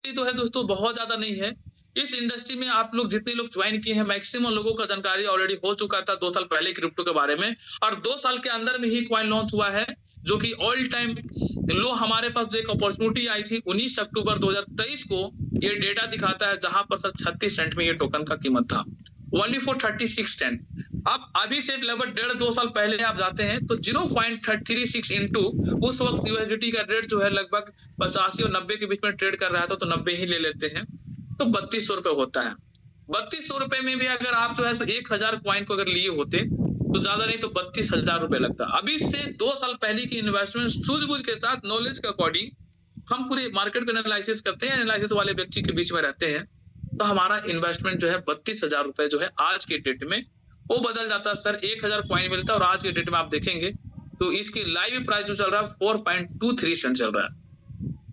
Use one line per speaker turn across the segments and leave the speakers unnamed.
तो है दोस्तों, बहुत ज़्यादा नहीं है। इस इंडस्ट्री में आप लोग जितने लोग ज्वाइन किए हैं, मैक्सिमम लोगों का जानकारी ऑलरेडी हो चुका था 2 साल पहले क्रिप्टो के बारे में, और 2 साल के अंदर में ही कॉइन लॉन्च हुआ है, जो कि ऑल टाइम लो हमारे पास जो एक अपॉर्चुनिटी आई थी 19 अक्टूबर 2023 को, ये डेटा दिखाता है, जहां पर सर 36 सेंट में ये टोकन का कीमत था, ओनली फॉर 36 सेंट। अब अभी से लगभग 1.5-2 साल पहले आप जाते हैं तो 0.36 इंटू उस वक्त यूएसडीटी का रेट जो है लगभग 85 और 90 के बीच में ट्रेड कर रहा था, तो 90 ही ले लेते हैं, तो 3200 रुपए होता है। 3200 रुपए में भी अगर आप जो है 1000 क्वाइन को अगर लिए होते तो ज्यादा नहीं तो 32,000 रुपए लगता। अभी से 2 साल पहले की इन्वेस्टमेंट सूझबूझ के साथ, नॉलेज के अकॉर्डिंग हम पूरे मार्केट पे एनालिसिस करते हैं, एनालिसिस वाले व्यक्ति के बीच में रहते हैं, तो हमारा इन्वेस्टमेंट जो है 32,000 रुपए जो है आज के डेट में वो बदल जाता है सर। 1000 क्वाइन मिलता है और आज के डेट में आप देखेंगे तो इसकी लाइव प्राइस जो चल रहा है 4.23 सेंट चल रहा है।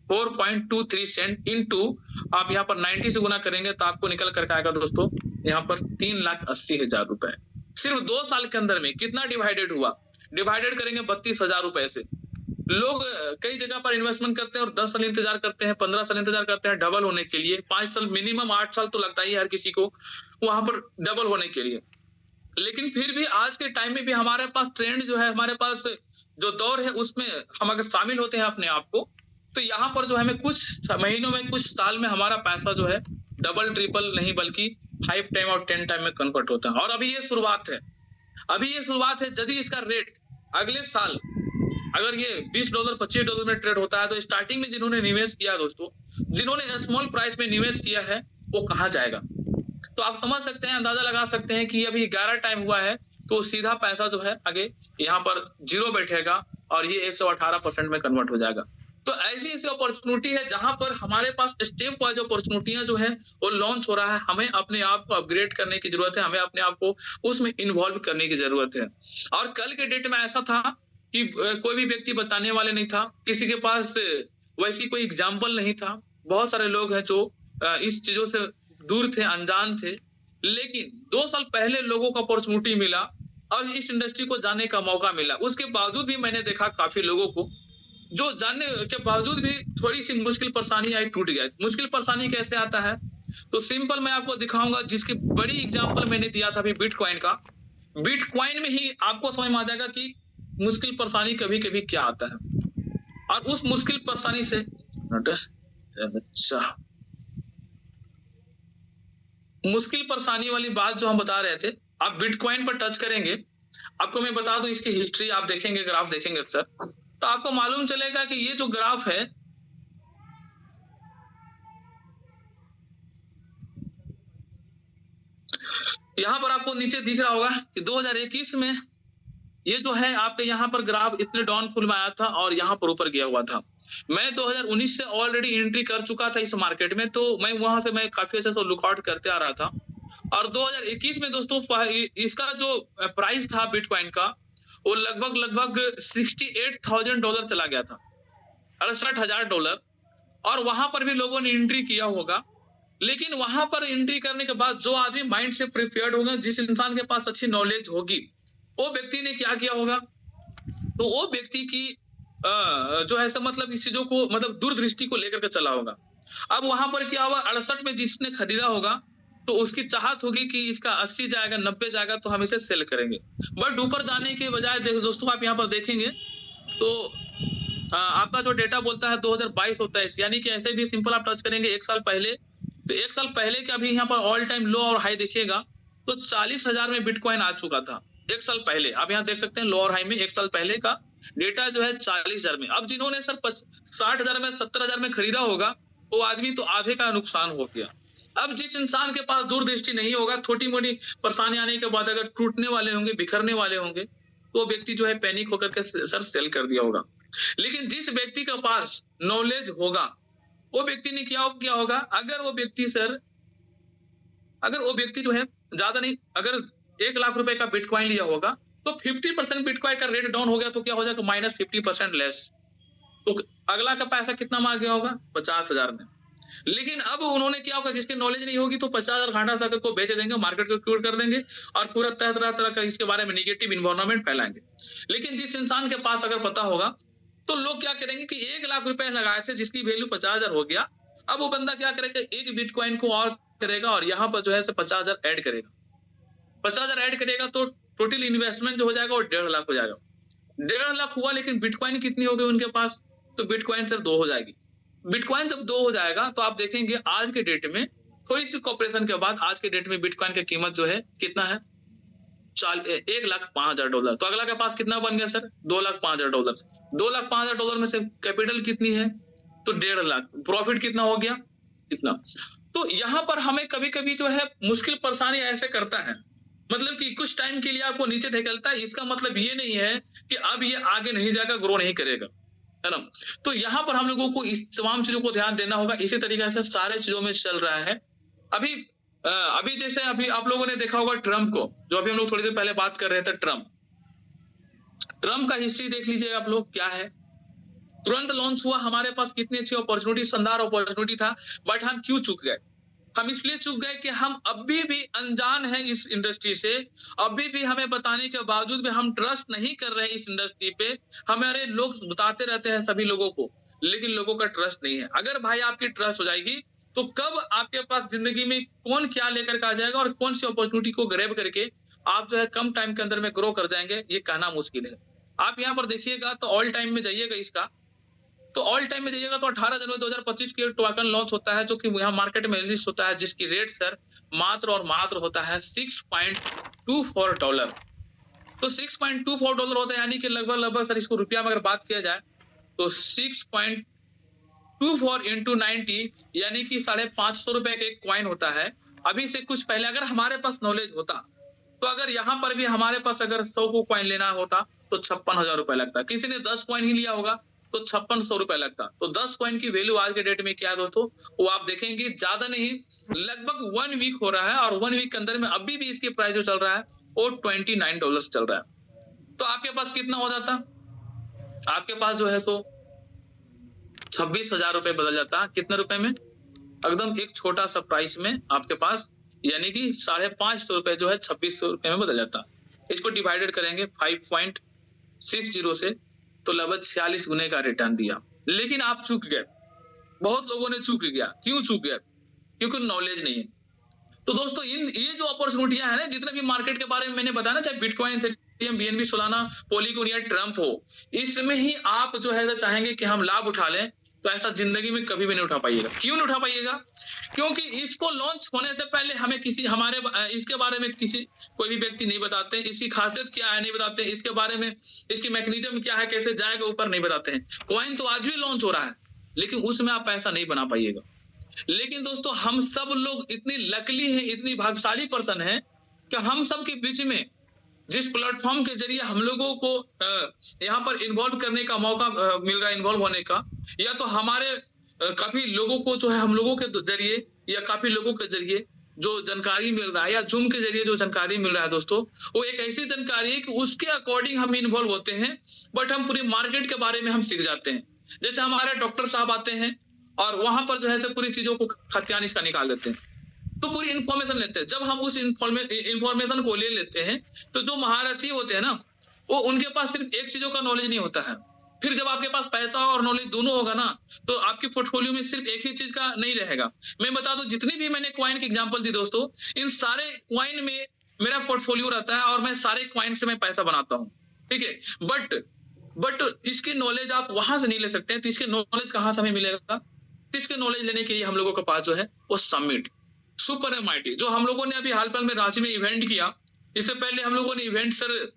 4.23 सेंट इंटू आप यहाँ पर 90 से गुना करेंगे तो आपको निकल करके आएगा दोस्तों यहाँ पर 3,80,000 रुपए। सिर्फ 2 साल के अंदर में कितना डिवाइडेड हुआ, डिवाइडेड करेंगे 32,000 रुपए से। लोग कई जगह पर इन्वेस्टमेंट करते हैं और 10 साल इंतजार करते हैं, 15 साल इंतजार करते हैं डबल होने के लिए, 5 साल मिनिमम, 8 साल तो लगता ही है हर किसी को वहां पर डबल होने के लिए। लेकिन फिर भी आज के टाइम में भी हमारे पास ट्रेंड जो है, हमारे पास जो दौर है उसमें हम अगर शामिल होते हैं अपने आप को, तो यहाँ पर जो हमें कुछ महीनों में, कुछ साल में हमारा पैसा जो है डबल ट्रिपल नहीं बल्कि 5 टाइम और 10 टाइम में कन्वर्ट होता है। और अभी ये शुरुआत है, अभी ये शुरुआत है। यदि इसका रेट अगले साल अगर ये $20 $25 में ट्रेड होता है तो स्टार्टिंग में जिन्होंने निवेश किया दोस्तों, जिन्होंने स्मॉल प्राइस में निवेश किया है, वो कहाँ जाएगा। तो आप समझ सकते हैं, अंदाजा लगा सकते हैं कि अभी 11 टाइम हुआ है तो सीधा पैसा जो है आगे यहाँ पर जीरो बैठेगा और ये 118% में कन्वर्ट हो जाएगा। तो ऐसी ऐसी अपॉर्चुनिटी है जहां पर हमारे पास स्टेप वाइज अपॉर्चुनिटियां जो है वो लॉन्च हो रहा है। हमें अपने आप को अपग्रेड करने की जरूरत है, हमें अपने आप को उसमें इन्वॉल्व करने की जरूरत है। और कल के डेट में ऐसा था कि कोई भी व्यक्ति बताने वाले नहीं था, किसी के पास वैसी कोई एग्जाम्पल नहीं था। बहुत सारे लोग हैं जो इस चीजों से दूर थे, अनजान थे, लेकिन 2 साल पहले लोगों को अपॉर्चुनिटी मिला और इस इंडस्ट्री को जानने का मौका मिला। उसके बावजूद भी मैंने देखा काफी लोगों को जो जानने के बावजूद भी थोड़ी सी मुश्किल परेशानी आई, टूट गया। मुश्किल परेशानी कैसे आता है तो सिंपल मैं आपको दिखाऊंगा, जिसकी बड़ी एग्जांपल मैंने दिया था अभी बिटकॉइन का। बिटकॉइन में ही आपको समझ में आ जाएगा कि मुश्किल परेशानी कभी कभी क्या आता है। और उस मुश्किल परेशानी से मुश्किल परेशानी वाली बात जो हम बता रहे थे, आप बिटकॉइन पर टच करेंगे, आपको मैं बता दूं इसकी हिस्ट्री आप देखेंगे, ग्राफ देखेंगे सर, तो आपको मालूम चलेगा कि ये जो ग्राफ है यहां पर आपको नीचे दिख रहा होगा कि 2021 में ये जो है आपके यहाँ पर ग्राफ इतने डाउनफॉल में आया था और यहाँ पर ऊपर गया हुआ था। मैं 2019 से ऑलरेडी एंट्री कर चुका था इस मार्केट में, तो मैं वहां से मैं काफी अच्छे से लुकआउट करते आ रहा था। और 2021 में दोस्तों इसका जो प्राइस था बिटकॉइन का वो लगभग $68,000 चला गया था, $68,000। और वहां पर भी लोगों ने एंट्री किया होगा, लेकिन वहां पर एंट्री करने के बाद जो आदमी माइंड से प्रिपेयर्ड होगा, जिस इंसान के पास अच्छी नॉलेज होगी, वो व्यक्ति ने क्या किया होगा, तो वो व्यक्ति की जो है सब मतलब इस चीजों को मतलब दूरदृष्टि को लेकर के चला होगा। अब वहां पर क्या हुआ, 68 में जिसने खरीदा होगा तो उसकी चाहत होगी कि इसका 80 जाएगा, 90 जाएगा तो हम इसे सेल करेंगे। बट ऊपर जाने के बजाय दोस्तों आप यहाँ पर देखेंगे तो आपका जो डेटा बोलता है 2022 होता है, यानी कि ऐसे भी सिंपल आप टच करेंगे 1 साल पहले, तो 1 साल पहले का भी यहाँ पर ऑल टाइम लो और हाई देखिएगा तो 40,000 में बिटकॉइन आ चुका था 1 साल पहले। आप यहाँ देख सकते हैं लो और हाई में 1 साल पहले का डेटा जो है 40,000 में। अब जिन्होंने सर 60,000 में 70,000 में खरीदा होगा वो आदमी तो आधे का नुकसान हो गया। अब जिस इंसान के पास दूरदृष्टि नहीं होगा, छोटी मोटी परेशानी आने के बाद अगर टूटने वाले होंगे, बिखरने वाले होंगे, तो वो व्यक्ति जो है पैनिक होकर के सर सेल कर दिया होगा। लेकिन जिस व्यक्ति के पास नॉलेज होगा वो व्यक्ति ने क्या होगा, अगर वो व्यक्ति जो है ज्यादा नहीं, अगर 1 लाख रुपए का बिटकॉइन लिया होगा तो 50% बिटकॉइन का रेट डाउन हो गया तो क्या हो जाएगा, -50% लेस, तो अगला का पैसा कितना मार गया होगा, 50,000 में। लेकिन अब उन्होंने क्या होगा, जिसकी नॉलेज नहीं होगी तो 50,000 घाटा सागर को बेच देंगे, मार्केट को क्यूर कर देंगे और पूरा तरह का इसके बारे में निगेटिव इन्वायरमेंट फैलाएंगे। लेकिन जिस इंसान के पास अगर पता होगा तो लोग क्या करेंगे कि 1 लाख रुपए लगाए थे जिसकी वैल्यू 50,000 हो गया, अब वो बंदा क्या करेगा, एक बिटकॉइन को और करेगा और यहाँ पर जो है 50,000 ऐड करेगा। 50,000 ऐड करेगा तो टोटल इन्वेस्टमेंट जो हो जाएगा वो 1.5 लाख हो जाएगा। 1.5 लाख हुआ, लेकिन बिटकॉइन कितनी हो गई उनके पास, तो बिटकॉइन सर 2 हो जाएगी। बिटकॉइन जब 2 हो जाएगा तो आप देखेंगे आज के डेट में, थोड़ी सी कॉपरेशन के बाद आज के डेट में बिटकॉइन की कीमत जो है कितना है, $1,05,000। तो अगला के पास कितना बन गया सर, $2,05,000। $2,05,000 में से कैपिटल कितनी है, तो 1.5 लाख। प्रॉफिट कितना हो गया, इतना। तो यहाँ पर हमें कभी कभी जो है मुश्किल परेशानी ऐसे करता है, मतलब कि कुछ टाइम के लिए आपको नीचे ढकेलता है। इसका मतलब ये नहीं है कि अब ये आगे नहीं जाएगा, ग्रो नहीं करेगा, है ना। तो यहाँ पर हम लोगों को इस तमाम चीजों को ध्यान देना होगा। इसी तरीके से सारे चीजों में चल रहा है। अभी जैसे अभी आप लोगों ने देखा होगा ट्रम्प को, जो अभी हम लोग थोड़ी देर पहले बात कर रहे थे, ट्रम्प का हिस्ट्री देख लीजिए आप लोग, क्या है। तुरंत लॉन्च हुआ, हमारे पास कितनी अच्छी अपॉर्चुनिटी, शानदार अपॉर्चुनिटी था, बट हम क्यों चूक गए। हम इसलिए चूक गए कि हम अभी भी अनजान हैं इस इंडस्ट्री से। अभी भी हमें बताने के बावजूद भी हम ट्रस्ट नहीं कर रहे हैं इस इंडस्ट्री पे। हमारे लोग बताते रहते हैं सभी लोगों को, लेकिन लोगों का ट्रस्ट नहीं है। अगर भाई आपकी ट्रस्ट हो जाएगी तो कब आपके पास जिंदगी में कौन क्या लेकर के आ जाएगा और कौन सी अपॉर्चुनिटी को ग्रैब करके आप जो है कम टाइम के अंदर में ग्रो कर जाएंगे, ये कहना मुश्किल है। आप यहाँ पर देखिएगा तो ऑल टाइम में जाइएगा इसका, तो ऑल टाइम में जाइएगा तो 18 जनवरी 2025 के टोकन लॉन्च होता है, जो कि यहाँ मार्केट में लिस्ट होता है, जिसकी रेट सर मात्र और मात्र होता है $6.24। तो $6.24 होता है, यानी कि लगभग सर इसको रुपया में अगर बात किया जाए तो 6.24 इंटू 90 यानी कि ₹550 का एक कॉइन होता है। अभी से कुछ पहले अगर हमारे पास नॉलेज होता तो अगर यहाँ पर भी हमारे पास अगर 100 को कॉइन लेना होता तो ₹56,000 लगता। किसी ने 10 कॉइन ही लिया होगा तो ₹5600 लगता। तो 10 कॉइन की वैल्यू आज के डेट में क्या है दोस्तों, वो आप देखेंगे ज्यादा नहीं, लगभग 1 वीक हो रहा है, और 1 वीक के अंदर में अभी भी इसकी प्राइस जो चल रहा है वो $29 चल रहा है। तो आपके पास कितना हो जाता, आपके पास जो है सो ₹26,000 बदल जाता। कितने रुपए में, एकदम एक छोटा सा प्राइस में आपके पास, यानी कि ₹550 जो है ₹2600 में बदल जाता। इसको डिवाइडेड करेंगे 5.60 से तो लगभग 46 गुने का रिटर्न दिया। लेकिन आप चूक गए, बहुत लोगों ने चूक गया। क्यों चूक गए, क्योंकि नॉलेज नहीं है। तो दोस्तों ये जो अपॉर्चुनिटियां है ना, जितने भी मार्केट के बारे में मैंने बताया ना, चाहे bitcoin, Ethereum, BNB, Solana, polygon या ट्रम्प हो, इसमें ही आप जो है चाहेंगे कि हम लाभ उठा लें, तो ऐसा जिंदगी में कभी भी नहीं उठा पाइएगा। क्यों नहीं उठा पाइएगा, क्योंकि इसको लॉन्च होने से पहले हमें इसके बारे में कोई भी व्यक्ति नहीं बताते। इसकी खासियत क्या है नहीं बताते, इसके बारे में इसकी मैकेनिज्म क्या है, कैसे जाएगा ऊपर नहीं बताते हैं। कॉइन तो आज भी लॉन्च हो रहा है, लेकिन उसमें आप पैसा नहीं बना पाइएगा। लेकिन दोस्तों हम सब लोग इतनी लकली हैं, इतनी भाग्यशाली पर्सन हैं कि हम सब के बीच में जिस प्लेटफॉर्म के जरिए हम लोगों को यहाँ पर इन्वॉल्व करने का मौका मिल रहा है, इन्वॉल्व होने का, या तो हमारे काफी लोगों को जो है हम लोगों के जरिए या काफी लोगों के जरिए जो जानकारी मिल रहा है, या जूम के जरिए जो जानकारी मिल रहा है दोस्तों, वो एक ऐसी जानकारी है कि उसके अकॉर्डिंग हम इन्वॉल्व होते हैं, बट हम पूरी मार्केट के बारे में हम सीख जाते हैं। जैसे हमारे डॉक्टर साहब आते हैं और वहां पर जो है पूरी चीजों को खतियान इसका निकाल देते हैं, तो पूरी इंफॉर्मेशन लेते हैं। जब हम उस इंफॉर्मेशन को ले लेते हैं तो जो महारथी होते हैं ना, वो उनके पास सिर्फ एक चीजों का नॉलेज नहीं होता है। फिर जब आपके पास पैसा और नॉलेज दोनों होगा ना, तो आपके पोर्टफोलियो में सिर्फ एक ही चीज का नहीं रहेगा। मैं बता दूं, जितनी भी मैंने क्वाइन की एग्जांपल दी दोस्तों, इन सारे क्वाइन में मेरा पोर्टफोलियो रहता है और मैं सारे क्वाइन से मैं पैसा बनाता हूँ, ठीक है। बट इसकी नॉलेज आप वहां से नहीं ले सकते हैं। तो इसके नॉलेज कहाँ से हमें मिलेगा, तो इसके नॉलेज लेने के लिए हम लोगों के पास जो है वो समिट सुपर एमआईटी, जो हम लोगों ने अभी हाल फिलहाल में रांची में इवेंट किया। इससे पहले हम लोगों ने इवेंट सर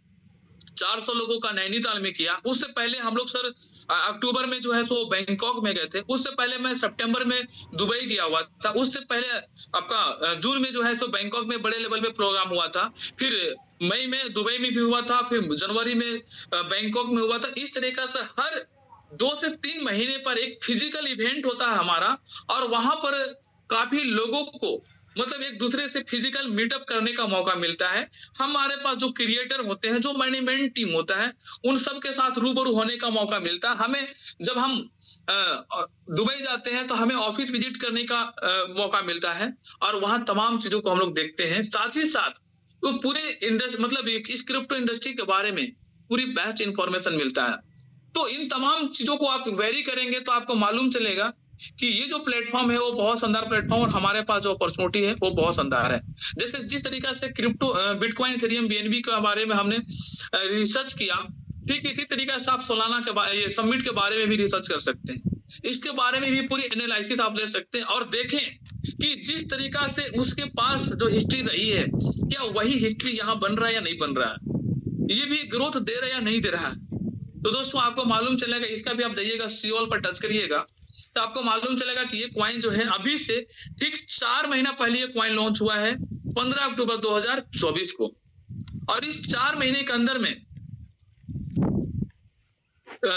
400 लोगों का नैनीताल में किया। उससे पहले हम लोग सर अक्टूबर में जो है सो बैंकॉक में गए थे। उससे पहले मैं सितंबर में दुबई गया हुआ था। उससे पहले आपका जून में जो है सो बैंकॉक में बड़े लेवल पे प्रोग्राम हुआ था। फिर मई में दुबई में भी हुआ था, फिर जनवरी में बैंकॉक में हुआ था। इस तरीके से हर 2 से 3 महीने पर एक फिजिकल इवेंट होता है हमारा, और वहां पर काफी लोगों को मतलब एक दूसरे से फिजिकल मीटअप करने का मौका मिलता है। हमारे पास जो क्रिएटर होते हैं, जो मैनेजमेंट टीम होता है, उन सब के साथ रूबरू होने का मौका मिलता है हमें। जब हम दुबई जाते हैं तो हमें ऑफिस विजिट करने का मौका मिलता है, और वहां तमाम चीजों को हम लोग देखते हैं। साथ ही साथ वो पूरे इंडस्ट्री मतलब इस क्रिप्टो इंडस्ट्री के बारे में पूरी बेस्ट इंफॉर्मेशन मिलता है। तो इन तमाम चीजों को आप वेरी करेंगे तो आपको मालूम चलेगा कि ये जो प्लेटफॉर्म है वो बहुत शानदार प्लेटफॉर्म और हमारे पास जो अपॉर्चुनिटी है वो बहुत शानदार है। जैसे जिस तरीका से क्रिप्टो बिटकॉइन, इथेरियम, बीएनबी के बारे में हमने रिसर्च किया, ठीक इसी तरीके से आप सोलाना के बारे, ये समिट के बारे में भी रिसर्च कर सकते हैं। इसके बारे में भी पूरी एनालिसिस आप ले सकते हैं और देखें कि जिस तरीका से उसके पास जो हिस्ट्री रही है, क्या वही हिस्ट्री यहाँ बन रहा है या नहीं बन रहा है, ये भी ग्रोथ दे रहा है या नहीं दे रहा है। तो दोस्तों आपको मालूम चलेगा, इसका भी आप जाइएगा सियोल पर टच करिएगा तो आपको मालूम चलेगा कि ये क्वाइन जो है अभी से ठीक 4 महीना पहले ये क्वाइन लॉन्च हुआ है 15 अक्टूबर 2024 को। और इस 4 महीने के अंदर में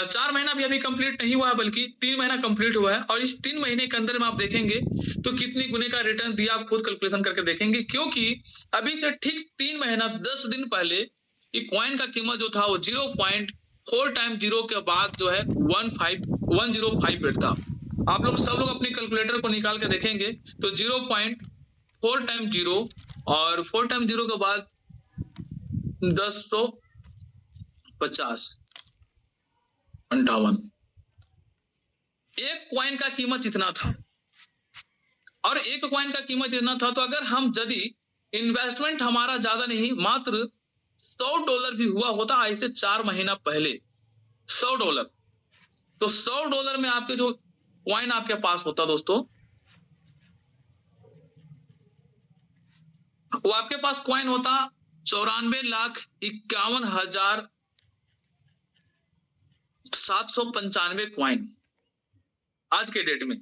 4 महीना भी अभी कंप्लीट नहीं हुआ है, बल्कि 3 महीना कंप्लीट हुआ है। और इस 3 महीने के अंदर में आप देखेंगे तो कितनी गुने का रिटर्न दिया, आप खुद कैलकुलेशन करके देखेंगे। क्योंकि अभी से ठीक 3 महीना 10 दिन पहले ये क्वाइन का कीमत जो था वो 0.4 टाइम 0 के बाद जो है 1058 था। आप लोग सब लोग अपनी कैलकुलेटर को निकाल के देखेंगे तो 0.4 टाइम 0 और 4 टाइम 0 के बाद 1050 58, एक क्वाइन का कीमत इतना था। और एक क्वाइन का कीमत इतना था तो अगर हम यदि इन्वेस्टमेंट हमारा ज्यादा नहीं, मात्र $100 भी हुआ होता आज से 4 महीना पहले, $100, तो $100 में आपके जो क्वाइन आपके पास होता दोस्तों, वो आपके पास क्वाइन होता 94,51,795 क्वाइन आज के डेट में।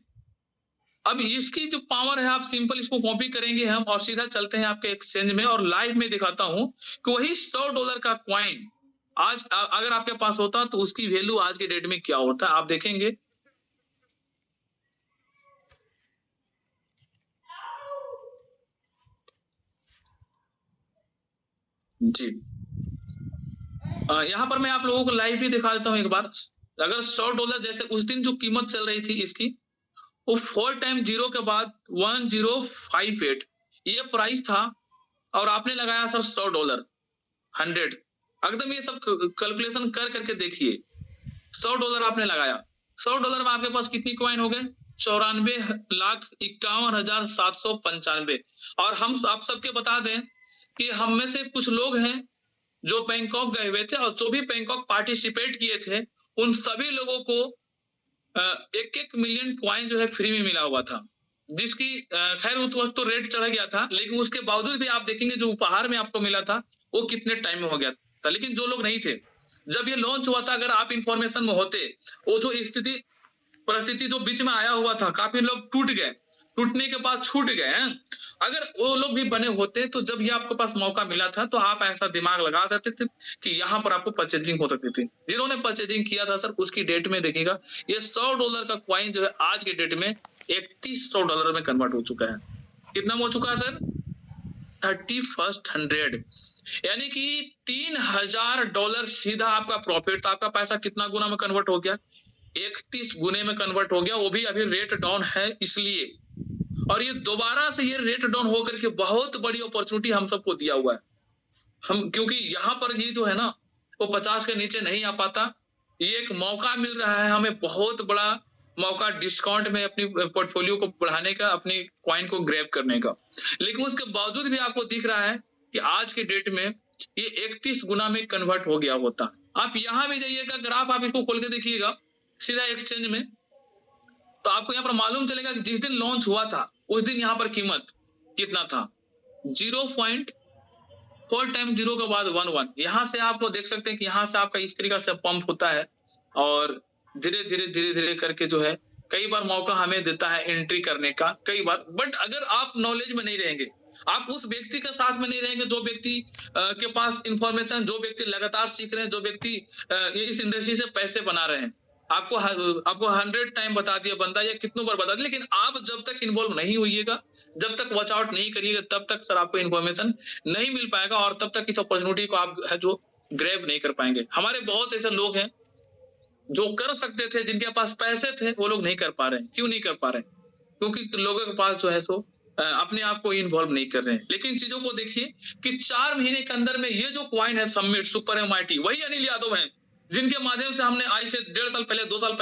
अब इसकी जो पावर है, आप सिंपल इसको कॉपी करेंगे हम और सीधा चलते हैं आपके एक्सचेंज में और लाइव में दिखाता हूं कि वही $100 का क्वाइन आज अगर आपके पास होता तो उसकी वैल्यू आज के डेट में क्या होता, आप देखेंगे। जी यहाँ पर मैं आप लोगों को लाइव ही दिखा देता हूं एक बार। अगर $100 जैसे उस दिन जो कीमत चल रही थी इसकी, वो 4 टाइम 0 के बाद 1058 ये प्राइस था और आपने लगाया सर $100 100, एकदम ये सब कैलकुलेशन कर करके देखिए। $100 आपने लगाया, $100 में आपके पास कितनी क्वाइन हो गए? 94,51,795। और हम आप सबके बता दें कि हम में से कुछ लोग हैं जो बैंकॉक गए हुए थे और जो भी बैंकॉक पार्टिसिपेट किए थे उन सभी लोगों को 1-1 मिलियन क्वाइन जो है फ्री में मिला हुआ था, जिसकी खैर उस वक्त तो रेट चढ़ गया था, लेकिन उसके बावजूद भी आप देखेंगे जो उपहार में आपको मिला था वो कितने टाइम में हो गया था। लेकिन जो लोग नहीं थे जब ये लॉन्च हुआ था, अगर आप इंफॉर्मेशन में होते, वो जो परिस्थिति जो बीच में आया हुआ था, काफी लोग टूट गए, टूटने के बाद छूट गए हैं। अगर वो लोग भी बने होते तो जब ये आपके पास मौका मिला था तो आप ऐसा दिमाग लगा सकते थे कि यहाँ पर आपको परचेजिंग हो सकती थी। जिन्होंने परचेजिंग किया था सर उसकी डेट में देखिएगा ये $100 का क्वाइन जो है आज के डेट में $3100 में कन्वर्ट हो चुका है। कितना हो चुका है सर? 3100, यानी कि $3000 सीधा आपका प्रॉफिट था। आपका पैसा कितना गुना में कन्वर्ट हो गया? 31 गुने में कन्वर्ट हो गया, वो भी अभी रेट डाउन है इसलिए। और ये दोबारा से ये रेट डाउन होकर के बहुत बड़ी अपॉर्चुनिटी हम सबको दिया हुआ है। हम क्योंकि यहाँ पर ये जो है ना वो 50 के नीचे नहीं आ पाता, ये एक मौका मिल रहा है हमें, बहुत बड़ा मौका डिस्काउंट में अपनी पोर्टफोलियो को बढ़ाने का, अपनी क्वाइन को ग्रैब करने का। लेकिन उसके बावजूद भी आपको दिख रहा है कि आज के डेट में ये 31 गुना में कन्वर्ट हो गया होता। आप यहाँ भी जाइएगा, ग्राफ आप इसको खोल के देखिएगा सीधा एक्सचेंज में, तो आपको यहाँ पर मालूम चलेगा कि जिस दिन लॉन्च हुआ था उस दिन यहाँ पर कीमत कितना था? 0.4 टाइम 0 के बाद 11। यहाँ से आप लोग देख सकते हैं कि यहाँ से आपका इस तरीका से पंप होता है और धीरे धीरे करके जो है कई बार मौका हमें देता है एंट्री करने का, कई बार। बट अगर आप नॉलेज में नहीं रहेंगे, आप उस व्यक्ति के साथ में नहीं रहेंगे जो व्यक्ति के पास इंफॉर्मेशन, जो व्यक्ति लगातार सीख रहे हैं, जो व्यक्ति इस इंडस्ट्री से पैसे बना रहे हैं, आपको 100 टाइम बता दिया बंदा या कितनों बार बता दिया, लेकिन आप जब तक इन्वॉल्व नहीं होइएगा, जब तक वॉच आउट नहीं करिएगा, तब तक सर आपको इन्फॉर्मेशन नहीं मिल पाएगा और तब तक इस अपॉर्चुनिटी को आप है जो ग्रैब नहीं कर पाएंगे। हमारे बहुत ऐसे लोग हैं जो कर सकते थे, जिनके पास पैसे थे, वो लोग नहीं कर पा रहे हैं। क्यों नहीं कर पा रहे हैं? क्योंकि लोगों के पास जो है सो अपने आप को इन्वॉल्व नहीं कर रहे हैं। लेकिन चीजों को देखिए कि 4 महीने के अंदर में ये जो क्वाइन है समिट सुपर एमआईटी, वही अनिल यादव है जिनके माध्यम से हमने आज से 1.5 साल पहले, 2 साल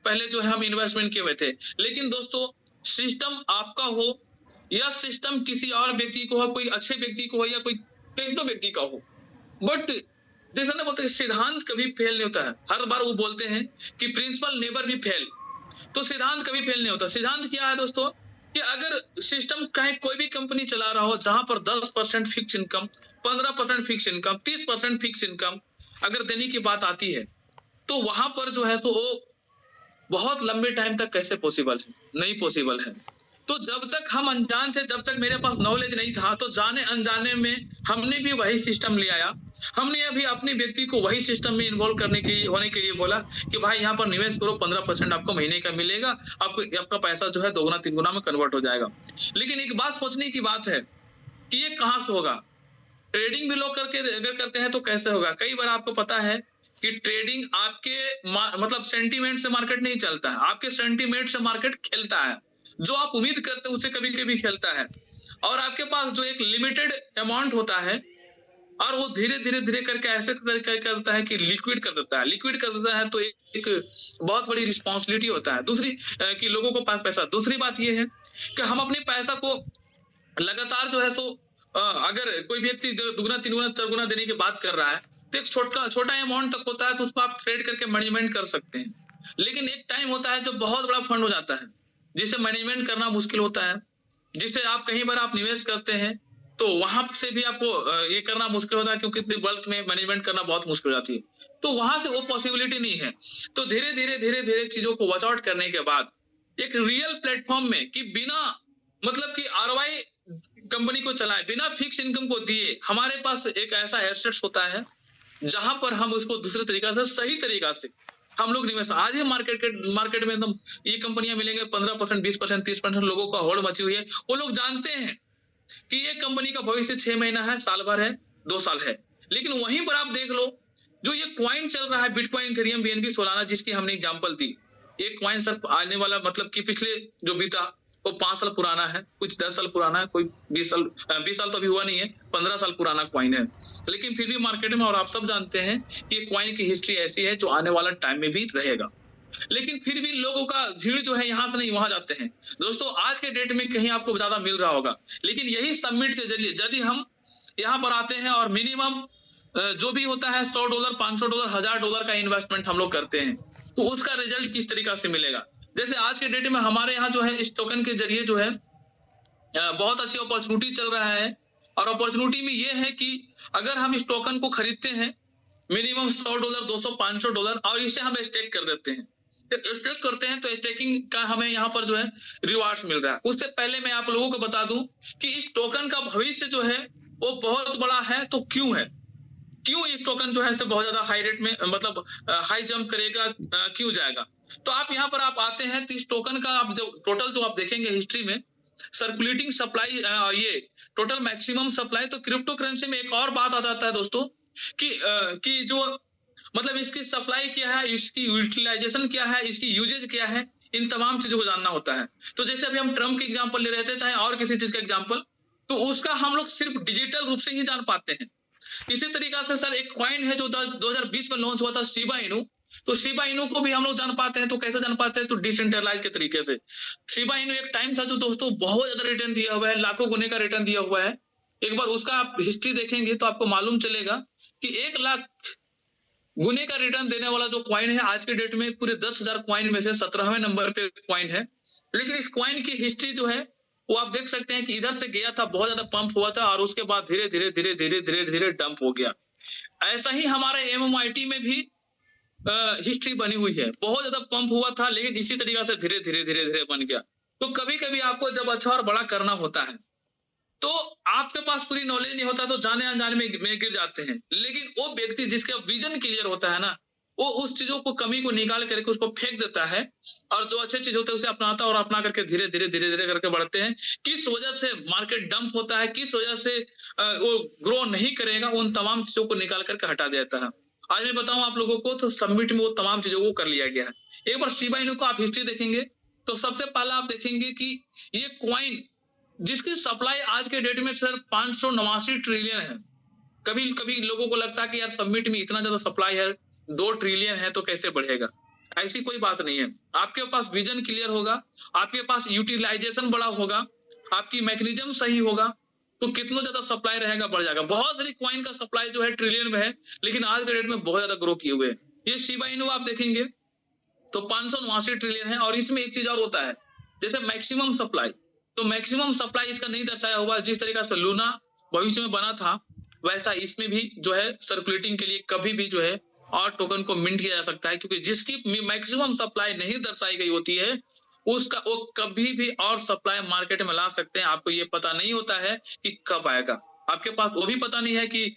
पहले जो है हम इन्वेस्टमेंट किए हुए थे। लेकिन दोस्तों, सिस्टम आपका हो या सिस्टम किसी और व्यक्ति को हो, कोई अच्छे व्यक्ति को हो या कोई टेक्नो व्यक्ति का हो, बट जैसा ना बोलते हैं, सिद्धांत कभी फेल नहीं होता है। हर बार वो बोलते हैं कि प्रिंसिपल नेवर बी फेल। तो सिद्धांत कभी फेल नहीं होता। सिद्धांत क्या है दोस्तों, कि अगर सिस्टम चाहे कोई भी कंपनी चला रहा हो, जहां पर 10% fix income, 15% fix income, 30% fix income अगर देने की बात आती है, तो वहां पर जो है, तो वो बहुत लंबे टाइम तक कैसे पॉसिबल है? नहीं पॉसिबल है। तो जब तक हम अनजान थे, जब तक मेरे पास नॉलेज नहीं था, तो जाने अनजाने में हमने भी वही सिस्टम ले आया। हमने अभी अपने व्यक्ति को वही सिस्टम में इन्वॉल्व करने के लिए, होने के लिए बोला कि भाई यहाँ पर निवेश करो, 15% आपको महीने का मिलेगा, आपको आपका पैसा जो है 2 गुना 3 गुना में कन्वर्ट हो जाएगा। लेकिन एक बात सोचने की बात है कि ये कहाँ से होगा? ट्रेडिंग भी लोग करके अगर करते हैं तो कैसे होगा? कई बार आपको पता है कि ट्रेडिंग आपके मतलब सेंटीमेंट से मार्केट नहीं चलता है, आपके सेंटीमेंट से मार्केट खेलता है। जो आप उम्मीद करते हैं उससे कभी-कभी खेलता है। और आपके पास जो एक लिमिटेड अमाउंट होता है, और वो धीरे-धीरे करके ऐसे तरीके करता है कि लिक्विड कर देता है। लिक्विड कर देता है तो एक बहुत बड़ी रिस्पॉन्सिबिलिटी होता है। दूसरी कि लोगों के पास पैसा। दूसरी बात ये है कि हम अपने पैसा को लगातार जो है, तो अगर कोई व्यक्ति जो दुगना, 3 गुना, 4 गुना देने की बात कर रहा है, तो एक छोटा अमाउंट तक होता है, तो उसको आप ट्रेड करके मैनेजमेंट कर सकते हैं। लेकिन एक टाइम होता है जो बहुत बड़ा फंड हो जाता है, जिसे मैनेजमेंट करना मुश्किल होता है, जिससे आप कहीं बार आप निवेश करते हैं, तो वहां से भी आपको ये करना मुश्किल होता है, क्योंकि इतने बल्क में मैनेजमेंट करना बहुत मुश्किल हो जाती है। तो वहां से वो पॉसिबिलिटी नहीं है। तो धीरे-धीरे चीजों को वॉच आउट करने के बाद एक रियल प्लेटफॉर्म में, कि बिना मतलब कि आरओआई कंपनी को चलाए, बिना फिक्स इनकम को दिए, हमारे पास एक ऐसा एसेट्स होता है जहां पर हम उसको दूसरे तरीका से, सही तरीका से हम लोग निवेश। आज ही मार्केट में एकदम ये कंपनियां मिलेंगे 15%, 20%, 30%, लोगों का होड़ मची हुई है। वो लोग जानते हैं कि ये कंपनी का भविष्य 6 महीना है, साल भर है, 2 साल है। लेकिन वहीं पर आप देख लो, जो ये क्वाइन चल रहा है, बिटकॉइन, इथेरियम, बीएनबी, सोलाना, जिसकी हमने एग्जांपल दी, ये क्वाइन सर आने वाला, मतलब कि पिछले जो बीता वो 5 साल पुराना है, कुछ 10 साल पुराना है, कोई 20 साल, 20 साल तो अभी हुआ नहीं है, 15 साल पुराना क्वाइन है। लेकिन फिर भी मार्केट में, और आप सब जानते हैं कि क्वाइन की हिस्ट्री ऐसी है जो आने वाला टाइम में भी रहेगा। लेकिन फिर भी लोगों का भीड़ जो है, यहाँ से नहीं वहां जाते हैं। दोस्तों, आज के डेट में कहीं आपको ज्यादा मिल रहा होगा, लेकिन यही सबमिट के जरिए यदि हम यहाँ पर आते हैं और मिनिमम जो भी होता है $100, $500, $1000 का इन्वेस्टमेंट हम लोग करते हैं, तो उसका रिजल्ट किस तरीका से मिलेगा? जैसे आज के डेट में हमारे यहाँ जो है, इस टोकन के जरिए जो है बहुत अच्छी अपॉर्चुनिटी चल रहा है। और अपॉर्चुनिटी में ये है कि अगर हम इस टोकन को खरीदते हैं मिनिमम $100, 200, $500, और इसे हम स्टेक कर देते हैं, तो स्टेक करते हैं, तो स्टेकिंग का हमें यहाँ पर जो है रिवार्ड्स मिल रहा है। उससे पहले मैं आप लोगों को बता दूं कि इस टोकन का भविष्य जो है वो बहुत बड़ा है। तो क्यों है, क्यों ये टोकन जो है से बहुत ज्यादा हाई रेट में, मतलब हाई जंप करेगा, क्यों जाएगा? तो आप यहाँ पर आप आते हैं, तो इस टोकन का आप जो टोटल जो आप देखेंगे हिस्ट्री में, सर्कुलेटिंग सप्लाई, ये टोटल मैक्सिमम सप्लाई। तो क्रिप्टो करेंसी में एक और बात आ जाता है दोस्तों, कि जो मतलब इसकी सप्लाई क्या है, इसकी यूटिलाइजेशन क्या है, इसकी यूजेज क्या है, इन तमाम चीजों को जानना होता है। तो जैसे अभी हम ट्रम्प की एग्जांपल ले रहे थे, चाहे और किसी चीज का एग्जांपल, तो उसका हम लोग सिर्फ डिजिटल रूप से ही जान पाते हैं। इसी तरीका से सर एक कॉइन है जो 2020 में लॉन्च हुआ था, शिबा इनू। तो शिबा इनू को भी हम लोग जान पाते हैं। तो कैसे जान पाते हैं? तो डिसेंट्रलाइज के तरीके से। शिबा इनू एक टाइम था जो दोस्तों बहुत ज्यादा रिटर्न दिया हुआ है, लाखों गुने का रिटर्न दिया हुआ है। एक बार उसका आप हिस्ट्री देखेंगे तो आपको मालूम चलेगा कि 1 लाख गुने का रिटर्न देने वाला जो क्वाइन है, आज के डेट में पूरे 10,000 क्वाइन में से 17वें नंबर पे क्वाइन है। लेकिन इस क्वाइन की हिस्ट्री जो है, वो आप देख सकते हैं कि इधर से गया था, बहुत ज्यादा पंप हुआ था, और उसके बाद धीरे-धीरे डंप हो गया। ऐसा ही हमारे एमएमआईटी में भी हिस्ट्री बनी हुई है। बहुत ज्यादा पंप हुआ था, लेकिन इसी तरीका से धीरे-धीरे बन गया। तो कभी-कभी आपको जब अच्छा और बड़ा करना होता है, तो आपके पास पूरी नॉलेज नहीं होता, तो जाने अनजाने में गिर जाते हैं। लेकिन वो व्यक्ति जिसका विजन क्लियर होता है ना, वो उस चीजों को, कमी को निकाल करके उसको फेंक देता है, और जो अच्छे चीज होते हैं उसे अपनाता है, और अपना करके धीरे-धीरे करके बढ़ते हैं। किस वजह से मार्केट डंप होता है, किस वजह से वो ग्रो नहीं करेगा, उन तमाम चीजों को निकाल करके हटा देता है। आज मैं बताऊं आप लोगों को, तो सबमिट में वो तमाम चीजों को कर लिया गया है। एक बार शिबा इनू को आप हिस्ट्री देखेंगे, तो सबसे पहला आप देखेंगे कि ये क्वाइन, जिसकी सप्लाई आज के डेट में सर 589 ट्रिलियन है। कभी कभी लोगों को लगता है कि यार सबमिट में इतना ज्यादा सप्लाई है, 2 ट्रिलियन है तो कैसे बढ़ेगा? ऐसी कोई बात नहीं है। आपके पास विजन क्लियर होगा, आपके पास यूटिलाइजेशन बड़ा होगा, आपकी मैकेनिज्म सही होगा, तो कितना ज़्यादा सप्लाई रहेगा, बढ़ जाएगा। बहुत सारी कॉइन का सप्लाई जो है ट्रिलियन में है, लेकिन आज के डेट में बहुत ज़्यादा ग्रो किए हुए हैं। ये शिबा इनु आप देखेंगे तो 589 ट्रिलियन है। और इसमें एक चीज़ और होता है, जैसे मैक्सिमम सप्लाई, तो मैक्सिमम सप्लाई इसका नहीं दर्शाया हुआ। जिस तरीका से लूना भविष्य में बना था, वैसा इसमें भी जो है सर्कुलेटिंग के लिए कभी भी जो है और टोकन को मिंट किया जा सकता है, क्योंकि जिसकी मैक्सिमम सप्लाई नहीं दर्शाई गई होती है, उसका वो कभी भी और सप्लाई मार्केट में ला सकते हैं। आपको ये पता नहीं होता है कि कब आएगा, आपके पास वो भी पता नहीं है कि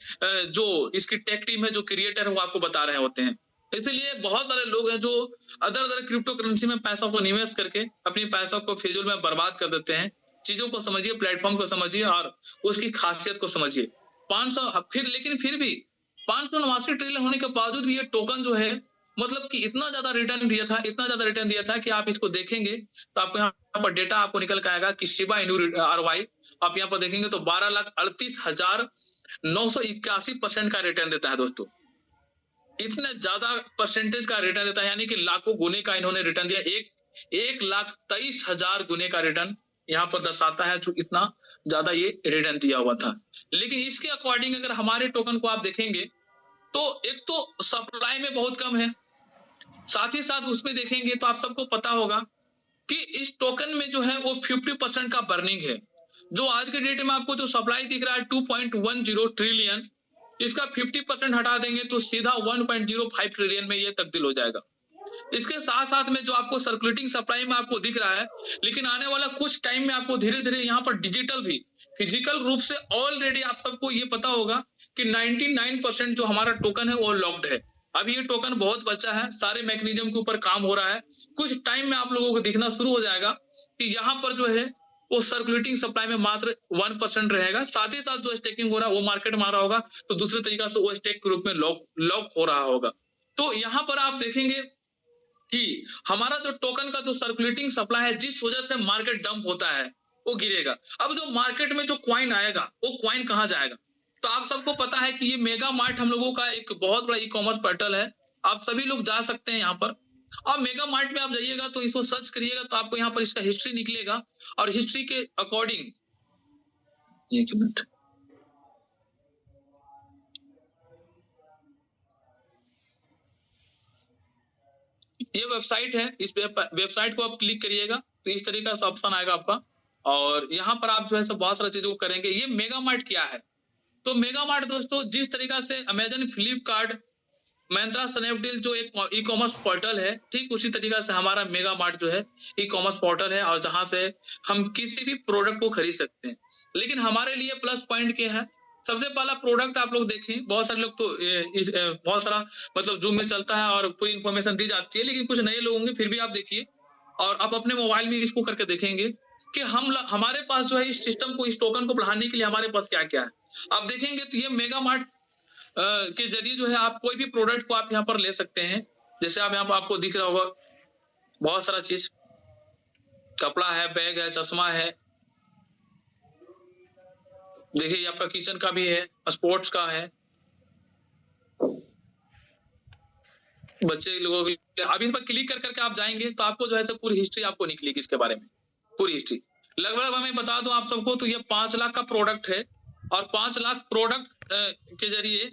जो इसकी टेक टीम है, जो क्रिएटर है, वो आपको बता रहे होते हैं। इसलिए बहुत सारे लोग हैं जो अदर अदर क्रिप्टो करेंसी में पैसा को निवेश करके अपने पैसों को फिजूल में बर्बाद कर देते हैं। चीजों को समझिए, प्लेटफॉर्म को समझिए और उसकी खासियत को समझिए। 500 फिर भी 589 ट्रिलियन होने के बावजूद भी ये टोकन जो है, मतलब कि इतना ज्यादा रिटर्न दिया था, इतना ज्यादा रिटर्न दिया था कि आप इसको देखेंगे तो आपको यहाँ पर डेटा आपको निकल के आएगा कि शिबा इनु आरवाई आप यहाँ पर देखेंगे तो 12,38,981% का रिटर्न देता है दोस्तों। इतने ज्यादा परसेंटेज का रिटर्न देता है, यानी कि लाखों गुने का इन्होंने रिटर्न दिया। 1,23,000 गुने का रिटर्न यहाँ पर दर्शाता है, जो इतना ज्यादा ये रिटर्न दिया हुआ था। लेकिन इसके अकॉर्डिंग अगर हमारे टोकन को आप देखेंगे तो एक तो सप्लाई में बहुत कम है, साथ ही साथ उसमें देखेंगे तो आप सबको पता होगा कि इस टोकन में जो है वो 50% का बर्निंग है। जो आज के डेट में आपको जो सप्लाई दिख रहा है 2.10 ट्रिलियन, इसका 50% हटा देंगे तो सीधा 1.05 ट्रिलियन में ये तब्दील हो जाएगा। इसके साथ साथ में जो आपको सर्कुलेटिंग सप्लाई में आपको दिख रहा है, लेकिन आने वाला कुछ टाइम में आपको धीरे धीरे यहाँ पर डिजिटल भी, फिजिकल रूप से ऑलरेडी आप सबको ये पता होगा कि 99% जो हमारा टोकन है वो लॉक्ड है। अभी ये टोकन बहुत बचा है, सारे मैकेनिज्म के ऊपर काम हो रहा है। कुछ टाइम में आप लोगों को दिखना शुरू हो जाएगा कि यहाँ पर जो है वो सर्कुलेटिंग सप्लाई में मात्र 1% रहेगा। साथ ही साथ जो स्टेकिंग हो रहा है वो मार्केट में आ रहा होगा, तो दूसरे तरीका से वो स्टेक के रूप में लॉक हो रहा होगा। तो यहाँ पर आप देखेंगे कि हमारा जो टोकन का जो सर्कुलेटिंग सप्लाई है, जिस वजह से मार्केट डंप होता है, वो गिरेगा। अब जो मार्केट में जो क्वाइन आएगा, वो क्वाइन कहाँ जाएगा? तो आप सबको पता है कि ये मेगा मार्ट हम लोगों का एक बहुत बड़ा ई-कॉमर्स पोर्टल है। आप सभी लोग जा सकते हैं यहाँ पर, और मेगा मार्ट में आप जाइएगा तो इसको सर्च करिएगा तो आपको यहाँ पर इसका हिस्ट्री निकलेगा, और हिस्ट्री के अकॉर्डिंग, एक मिनट, ये वेबसाइट है। इस वेबसाइट को आप क्लिक करिएगा तो इस तरीका से ऑप्शन आएगा आपका, और यहाँ पर आप जो है सब बहुत सारा चीजों को करेंगे। ये मेगा मार्ट क्या है? तो मेगा मार्ट दोस्तों, जिस तरीका से अमेजन, फ्लिपकार्ट, महिंद्रा, स्नैपडील जो एक ई कॉमर्स पोर्टल है, ठीक उसी तरीका से हमारा मेगा मार्ट जो है ई कॉमर्स पोर्टल है, और जहां से हम किसी भी प्रोडक्ट को खरीद सकते हैं। लेकिन हमारे लिए प्लस पॉइंट क्या है? सबसे पहला प्रोडक्ट आप लोग देखें, बहुत सारे लोग तो बहुत सारा मतलब जूम में चलता है और पूरी इन्फॉर्मेशन दी जाती है, लेकिन कुछ नए लोग होंगे, फिर भी आप देखिए और आप अपने मोबाइल में इसको करके देखेंगे कि हमारे पास जो है इस सिस्टम को, इस टोकन को बढ़ाने के लिए हमारे पास क्या क्या है। आप देखेंगे तो ये मेगा मार्ट के जरिए जो है आप कोई भी प्रोडक्ट को आप यहाँ पर ले सकते हैं। जैसे आप यहाँ पर आपको दिख रहा होगा बहुत सारा चीज, कपड़ा है, बैग है, चश्मा है, देखिए आपका किचन का भी है, स्पोर्ट्स का है, बच्चे लोगों के लिए। अब इस पर क्लिक कर करके आप जाएंगे तो आपको जो है पूरी हिस्ट्री आपको निकलेगी इसके बारे में, पूरी हिस्ट्री। लगभग मैं बता दूं आप सबको तो ये 5 लाख का प्रोडक्ट है, और 5 लाख प्रोडक्ट के जरिए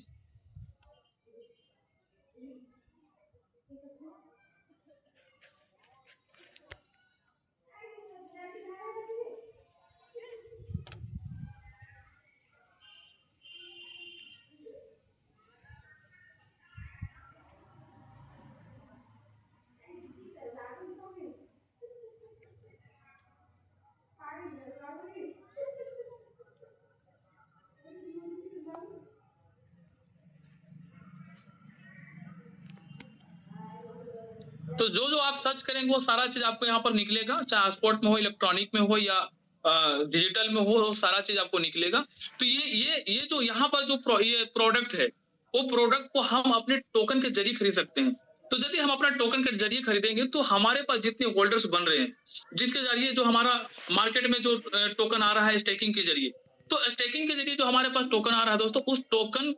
तो जो आप सर्च करेंगे वो सारा चीज आपको यहाँ पर निकलेगा, चाहे स्पोर्ट में हो, इलेक्ट्रॉनिक में हो या डिजिटल में हो, सारा चीज आपको निकलेगा। तो ये जो यहाँ पर जो ये प्रोडक्ट है, वो प्रोडक्ट को हम अपने टोकन के जरिए खरीद सकते हैं। तो यदि हम अपना टोकन के जरिए खरीदेंगे तो हमारे पास जितने होल्डर्स बन रहे हैं, जिसके जरिए जो हमारा मार्केट में जो टोकन आ रहा है स्टेकिंग के जरिए, तो स्टेकिंग के जरिए जो हमारे पास टोकन आ रहा है दोस्तों, उस टोकन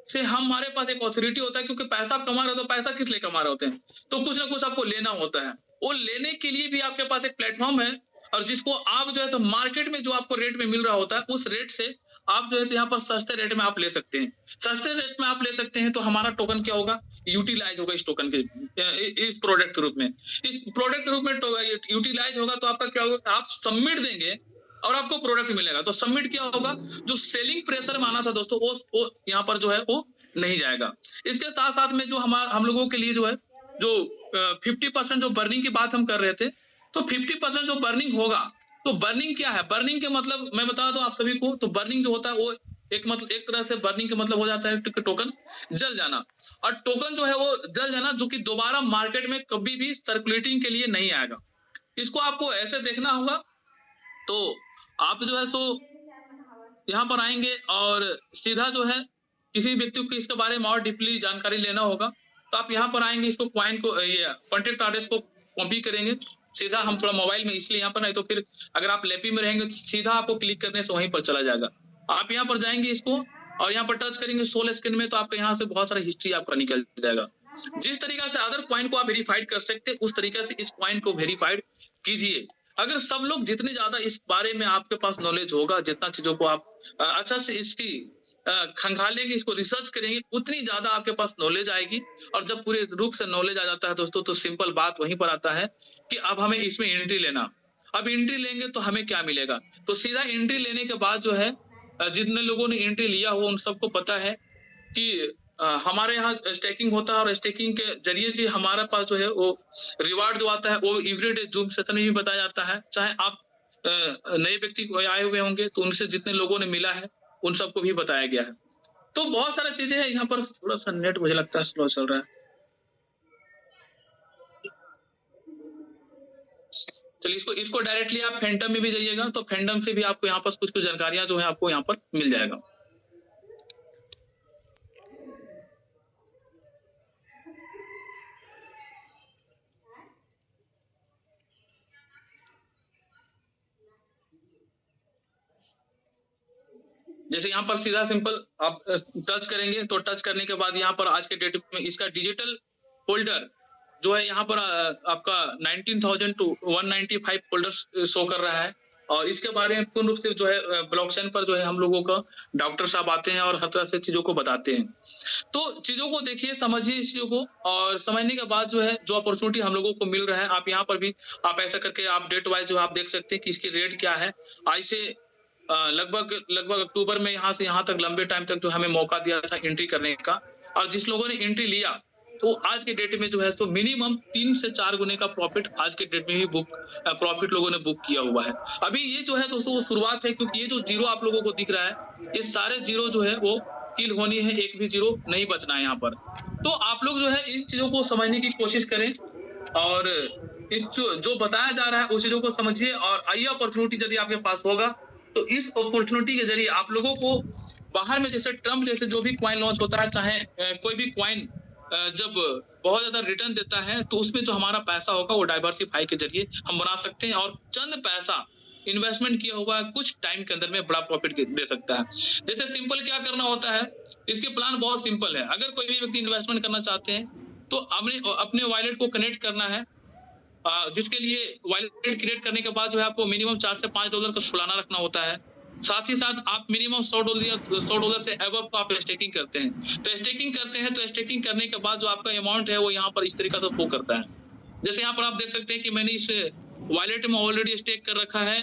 से हमारे पास एक ऑथोरिटी होता है, क्योंकि पैसा आप कमा रहे हो तो पैसा किस लिए कमा रहे होते हैं, तो कुछ ना कुछ आपको लेना होता है। वो लेने के लिए भी आपके पास एक प्लेटफॉर्म है, और जिसको आप जो है सो मार्केट में जो आपको रेट में मिल रहा होता है, उस रेट से आप जो है यहाँ पर सस्ते रेट में आप ले सकते हैं। सस्ते रेट में आप ले सकते हैं तो हमारा टोकन क्या होगा, यूटिलाइज होगा इस टोकन के इस प्रोडक्ट के रूप में। इस प्रोडक्ट के रूप में यूटिलाइज होगा तो आपका क्या होगा, आप सबमिट देंगे और आपको प्रोडक्ट मिलेगा। तो सबमिट क्या होगा, जो सेलिंग प्रेशर में आना था दोस्तों, वो यहाँ पर जो है वो नहीं जाएगा। इसके साथ साथ में जो हम लोगों के लिए जो है, जो 50% जो बर्निंग की बात हम कर रहे थे, तो 50% जो बर्निंग होगा, तो बर्निंग क्या है, बर्निंग के मतलब मैं बता दूं आप सभी को, तो बर्निंग जो होता है वो एक तरह से बर्निंग का मतलब हो जाता है टोकन जल जाना। और टोकन जो है वो जल जाना, जो कि दोबारा मार्केट में कभी भी सर्कुलेटिंग के लिए नहीं आएगा। इसको आपको ऐसे देखना होगा। तो आप जो है सो यहाँ पर आएंगे और सीधा जो है किसी व्यक्ति को इसके बारे में और डीपली जानकारी लेना होगा, तो आप यहाँ पर आएंगे, इसको क्वाइन को ये कॉन्टेक्ट एड्रेस को कॉपी करेंगे। सीधा हम थोड़ा मोबाइल में इसलिए यहाँ पर, नहीं तो फिर अगर आप लैपी में रहेंगे तो सीधा आपको क्लिक करने से वहीं पर चला जाएगा। आप यहाँ पर जाएंगे इसको और यहाँ पर टच करेंगे सोल स्क्रीन में, तो आपका यहाँ से बहुत सारा हिस्ट्री आपका निकल जाएगा। जिस तरीका से अदर क्वाइन को आप वेरीफाइड कर सकते हैं, उस तरीके से इस क्वाइन को वेरीफाइड कीजिए। अगर सब लोग जितने ज्यादा इस बारे में आपके पास नॉलेज होगा, जितना चीजों को आप अच्छा से इसकी खंगालेंगे, इसको रिसर्च करेंगे, उतनी ज्यादा आपके पास नॉलेज आएगी। और जब पूरे रूप से नॉलेज आ जाता है दोस्तों, तो सिंपल बात वहीं पर आता है कि अब हमें इसमें एंट्री लेना। अब एंट्री लेंगे तो हमें क्या मिलेगा, तो सीधा एंट्री लेने के बाद जो है, जितने लोगों ने एंट्री लिया हो उन सबको पता है कि हमारे यहाँ स्टेकिंग होता है, और स्टेकिंग के जरिए जी हमारे पास जो है वो रिवार्ड जो आता है वो एवरीडे जूम सेशन में भी बताया जाता है। चाहे आप नए व्यक्ति को आए हुए होंगे तो उनसे जितने लोगों ने मिला है उन सबको भी बताया गया है। तो बहुत सारी चीजें हैं यहाँ पर। थोड़ा सा नेट मुझे लगता है स्लो चल रहा है। चलिए, इसको डायरेक्टली आप फैंटम में भी जाइएगा, तो फैंटम से भी आपको यहाँ पर कुछ कुछ जानकारियां जो है आपको यहाँ पर मिल जाएगा। जैसे यहाँ पर सीधा सिंपल आप टच करेंगे, तो टच करने के बाद यहाँ पर आज के डेट में इसका डिजिटल होल्डर जो है यहाँ पर आपका 19,000 to 195 होल्डर शो कर रहा है। और इसके बारे में पूर्ण रूप से जो है ब्लॉकचेन पर जो है हम लोगों का डॉक्टर साहब आते हैं और हर तरह से चीजों को बताते हैं। तो चीजों को देखिए, समझिए इस चीजों को, और समझने के बाद जो है जो अपॉर्चुनिटी हम लोगों को मिल रहा है, आप यहाँ पर भी आप ऐसा करके आप डेट वाइज जो आप देख सकते हैं कि इसकी रेट क्या है। आज से लगभग अक्टूबर में यहाँ से यहाँ तक लंबे टाइम तक जो हमें मौका दिया था एंट्री करने का, और जिस लोगों ने एंट्री लिया तो आज के डेट में जो है तो मिनिमम 3 से 4 गुने का प्रॉफिट आज के डेट में भी प्रॉफिट लोगों ने बुक किया हुआ है। अभी ये जो है दोस्तों वो शुरुआत है, क्योंकि ये जो जीरो आप लोगों को दिख रहा है, ये सारे जीरो जो है वो किल होनी है, एक भी जीरो नहीं बचना है यहाँ पर। तो आप लोग जो है इन चीजों को समझने की कोशिश करें, और इस जो बताया जा रहा है उस चीजों को समझिए। और आइए अपॉर्चुनिटी यदि आपके पास होगा तो इस अपॉर्चुनिटी के जरिए आप लोगों को बाहर में जैसे ट्रम्प जैसे जो भी क्वाइन लॉन्च होता है, चाहे कोई भी क्वाइन जब बहुत ज्यादा रिटर्न देता है, तो उसमें जो हमारा पैसा होगा वो डाइवर्सिफाई के जरिए हम बना सकते हैं, और चंद पैसा इन्वेस्टमेंट किया हुआ कुछ टाइम के अंदर में बड़ा प्रॉफिट दे सकता है। जैसे सिंपल क्या करना होता है, इसके प्लान बहुत सिंपल है। अगर कोई भी व्यक्ति इन्वेस्टमेंट करना चाहते हैं तो अपने वॉलेट को कनेक्ट करना है, जिसके लिए वॉलेट क्रिएट करने के बाद जो है आपको मिनिमम $4 से $5 का सालाना रखना होता है। साथ ही साथ आप मिनिमम $100 से अबव का आप स्टेकिंग करते हैं। तो स्टेकिंग करने के बाद जो आपका अमाउंट है वो यहाँ पर इस तरीके से शो करता है। जैसे यहाँ पर आप देख सकते हैं कि मैंने इस वॉलेट में ऑलरेडी स्टेक कर रखा है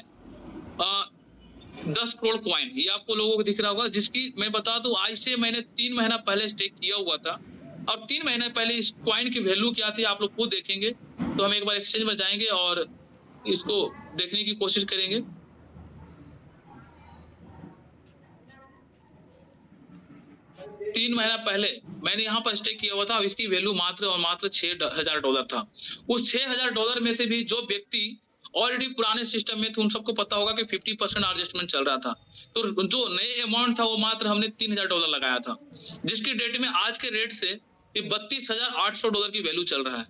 10 करोड़ क्वाइन, ये आपको लोगों को दिख रहा होगा, जिसकी मैं बता दूं आज से मैंने 3 महीना पहले स्टेक किया हुआ था। और 3 महीने पहले इस क्वाइन की वैल्यू क्या थी आप लोग खुद देखेंगे। तो हम एक बार एक्सचेंज में जाएंगे और इसको देखने की कोशिश करेंगे। तीन महीना पहले मैंने यहाँ पर स्टेक किया हुआ था, इसकी वैल्यू मात्र और मात्र $6,000 था। उस $6,000 में से भी जो व्यक्ति ऑलरेडी पुराने सिस्टम में थे उन सबको पता होगा कि 50% एडजस्टमेंट चल रहा था। तो जो नए अमाउंट था वो मात्र हमने $3,000 लगाया था, जिसकी डेट में आज के रेट से $32,800 की वैल्यू चल रहा है।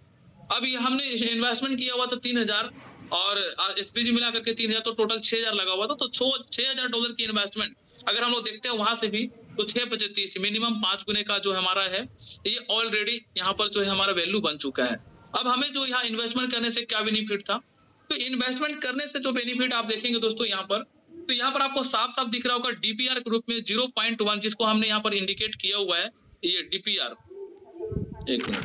अब ये हमने इन्वेस्टमेंट किया हुआ था 3,000 और एसपीजी मिला करके 3,000, तो टोटल 6,000 लगा हुआ था। तो $6,000 की इन्वेस्टमेंट अगर हम लोग देखते हैं वहां से भी तो 6 बचे 30, मिनिमम 5 गुने का जो हमारा है ये ऑलरेडी यहाँ पर जो है हमारा वैल्यू बन चुका है। अब हमें जो यहाँ इन्वेस्टमेंट करने से क्या बेनिफिट था, तो इन्वेस्टमेंट करने से जो बेनिफिट आप देखेंगे दोस्तों यहाँ पर, तो यहाँ पर आपको साफ-साफ दिख रहा होगा डीपीआर के रूप में 0.1 जिसको हमने यहाँ पर इंडिकेट किया हुआ है, ये डीपीआर, एक मिनट,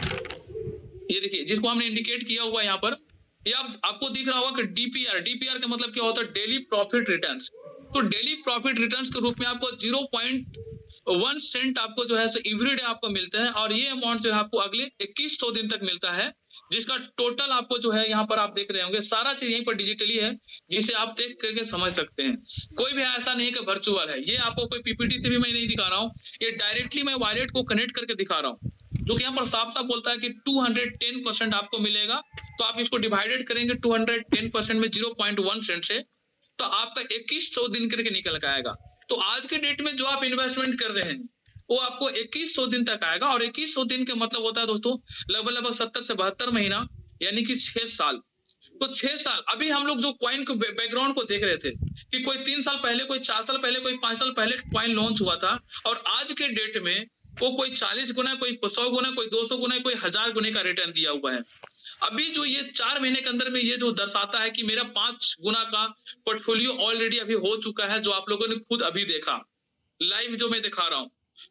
ये देखिए जिसको हमने इंडिकेट किया हुआ है यहाँ पर, ये आपको दिख रहा होगा कि डीपीआर, डीपीआर का मतलब क्या होता है, डेली प्रॉफिट रिटर्न्स। तो डेली प्रॉफिट रिटर्न्स के रूप में आपको 0.1 सेंट आपको जो है एवरीडे आपको मिलता है, और ये अमाउंट जो है आपको अगले 2100 दिन तक मिलता है, जिसका टोटल आपको जो है यहाँ पर आप देख रहे होंगे सारा चीज यहीं पर डिजिटली है, जिसे आप देख करके समझ सकते हैं। कोई भी ऐसा नहीं कि वर्चुअल है, ये आपको कोई पीपीटी से भी मैं नहीं दिखा रहा हूँ, ये डायरेक्टली मैं वॉलेट को कनेक्ट करके दिखा रहा हूँ, जो कि यहाँ पर साफ साफ बोलता है कि 210% आपको मिलेगा। तो आप इसको डिवाइडेड करेंगे 210% में 0.1 सेंट से, तो आपका 2100 दिन करके निकल के आएगा। तो आज के डेट में जो आप इन्वेस्टमेंट कर रहे हैं वो आपको 2100 दिन तक आएगा, और 2100 दिन का मतलब होता है दोस्तों लगभग 70 से 72 महीना, यानी कि 6 साल। तो 6 साल, अभी हम लोग जो कॉइन को बैकग्राउंड को देख रहे थे कि कोई 3 साल पहले, कोई 4 साल पहले, कोई 5 साल पहले कॉइन लॉन्च हुआ था, और आज के डेट में वो कोई 40 गुना, कोई 100 गुना, कोई 200 गुना, कोई 1000 गुने का रिटर्न दिया हुआ है। अभी जो ये 4 महीने के अंदर में ये जो दर्शाता है कि मेरा 5 गुना का पोर्टफोलियो ऑलरेडी अभी हो चुका है, जो आप लोगों ने खुद अभी देखा लाइव जो मैं दिखा रहा हूँ।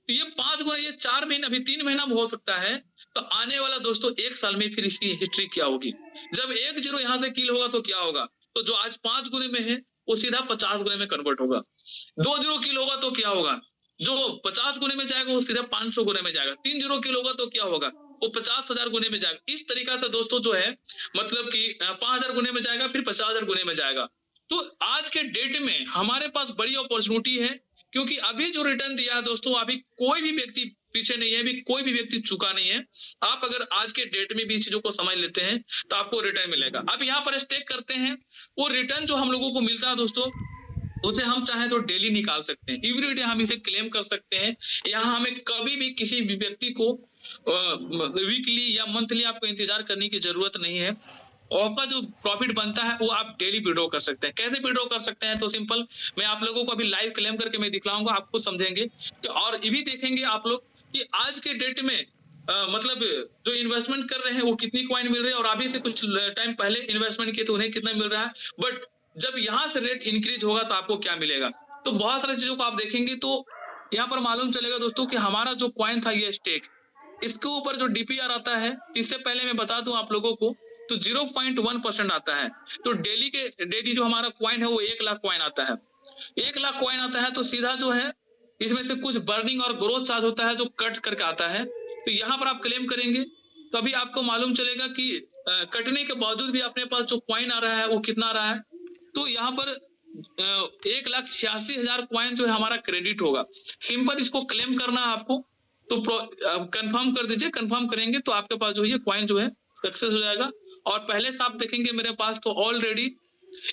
तो ये 5 गुना, ये 4 महीने, अभी 3 महीना में हो सकता है, तो आने वाला दोस्तों 1 साल में फिर इसकी हिस्ट्री क्या होगी। जब 1 जीरो यहाँ से किल होगा तो क्या होगा, तो जो आज 5 गुने में है वो सीधा 50 गुने में कन्वर्ट होगा। 2 जीरो किल होगा तो क्या होगा, जो 50 गुने में जाएगा वो सीधा 500 गुने में जाएगा। 3 जीरो किल होगा तो क्या होगा, वो 50,000 गुने में जाएगा। इस तरीका से दोस्तों जो है मतलब कि 5000 गुने में जाएगा, फिर 50,000 गुने में जाएगा। तो आज के डेट में हमारे पास बड़ी अपॉर्चुनिटी है, क्योंकि अभी जो रिटर्न दिया है दोस्तों, अभी कोई भी व्यक्ति पीछे नहीं है, अभी कोई भी व्यक्ति चुका नहीं है। आप अगर आज के डेट में भी चीजों को समझ लेते हैं तो आपको रिटर्न मिलेगा। अब यहाँ पर स्टेक करते हैं, वो रिटर्न जो हम लोगों को मिलता है दोस्तों, उसे हम चाहे तो डेली निकाल सकते हैं, एवरीडे हम इसे क्लेम कर सकते हैं। यहाँ हमें कभी भी किसी भी व्यक्ति को वीकली या मंथली आपको इंतजार करने की जरूरत नहीं है। और आपका जो प्रॉफिट बनता है वो आप डेली विड्रॉ कर सकते हैं। कैसे विड्रॉ कर सकते हैं, तो सिंपल, मैं आप लोगों को अभी लाइव क्लेम करके मैं दिखलाऊंगा, आप खुद समझेंगे। तो और ये भी देखेंगे आप लोग कि आज के डेट में मतलब जो इन्वेस्टमेंट कर रहे हैं वो कितनी कॉइन मिल रही है, और अभी से कुछ टाइम पहले इन्वेस्टमेंट किए तो उन्हें कितना मिल रहा है। बट जब यहाँ से रेट इंक्रीज होगा तो आपको क्या मिलेगा, तो बहुत सारी चीजों को आप देखेंगे तो यहाँ पर मालूम चलेगा दोस्तों कि हमारा जो कॉइन था ये स्टेक, इसके ऊपर जो डीपीआर आता है, इससे पहले मैं बता दूं आप लोगों को, तो 0.1% आता है। तो डेली जो हमारा कॉइन है वो 1 लाख कॉइन आता है। 1 लाख कॉइन आता है तो सीधा जो है इसमें से कुछ बर्निंग और ग्रोथ चार्ज होता है जो कट करके आता है। तो यहाँ पर आप क्लेम करेंगे तो अभी आपको मालूम चलेगा कि कटने के बावजूद भी अपने पास जो कॉइन आ रहा है वो कितना आ रहा है। तो यहाँ पर 1,86,000 कॉइन जो है हमारा क्रेडिट होगा। सिंपल इसको क्लेम करना है आपको, तो कंफर्म कर दीजिए। कंफर्म करेंगे तो आपके पास जो ये कॉइन जो है सक्सेस हो जाएगा। और पहले से आप देखेंगे मेरे पास तो ऑलरेडी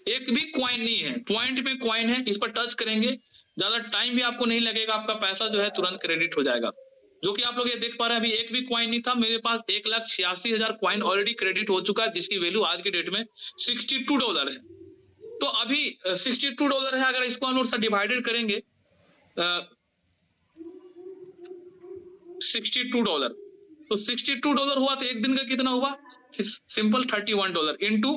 एक भी कॉइन नहीं है, पॉइंट में कॉइन है। इस पर टच करेंगे, ज्यादा टाइम भी आपको नहीं लगेगा, आपका पैसा जो है तुरंत क्रेडिट हो जाएगा। जो कि आप लोग ये देख पा रहे हैं, अभी एक भी कॉइन नहीं था मेरे पास, 1,86,000 कॉइन ऑलरेडी क्रेडिट हो चुका है, जिसकी वैल्यू आज के डेट में $62 है। तो अभी $62 है, अगर इसको हम लोग डिवाइडेड करेंगे $62, तो $62 हुआ तो एक दिन का कितना हुआ, सिंपल $31 इंटू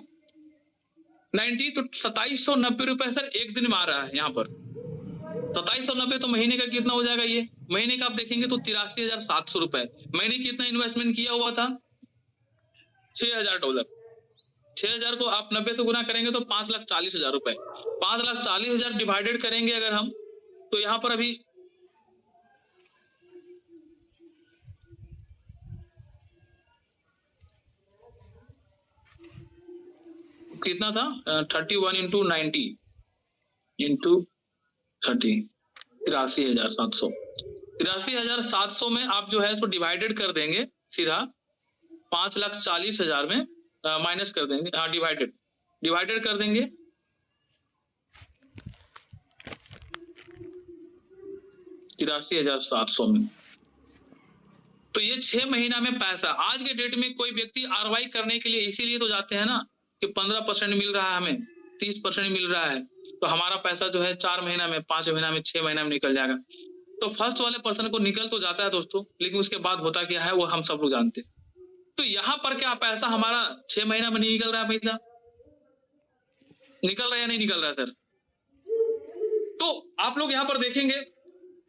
90, तो 2790 रुपए सर एक दिन में आ रहा है। यहाँ पर 2790, तो महीने का कितना हो जाएगा, ये महीने का आप देखेंगे तो $83,700 रुपए। मैंने कितना इन्वेस्टमेंट किया हुआ था, $6,000। 6,000 को आप 90 से गुना करेंगे तो 5,40,000 रुपए। 5,40,000 डिवाइडेड करेंगे अगर हम, तो यहाँ पर अभी कितना था, 31 इंटू 90 इंटू 30, 83,700। 83,700 में आप जो है इसको डिवाइडेड कर देंगे सीधा 5,40,000 में माइनस कर देंगे, हाँ डिवाइडेड कर देंगे 83,700 में। तो ये 6 महीना में पैसा, आज के डेट में कोई व्यक्ति आरवाई करने के लिए इसीलिए तो जाते हैं ना कि 15% मिल रहा है, हमें 30% मिल रहा है, तो हमारा पैसा जो है 4 महीना में, 5 महीना में, 6 महीना में निकल जाएगा। तो फर्स्ट वाले पर्सन को निकल तो जाता है दोस्तों, लेकिन उसके बाद होता क्या है वो हम सब लोग जानते हैं। तो यहाँ पर क्या पैसा हमारा 6 महीना में नहीं निकल रहा है पैसा? निकल रहा है या नहीं निकल रहा है सर? तो आप लोग यहाँ पर देखेंगे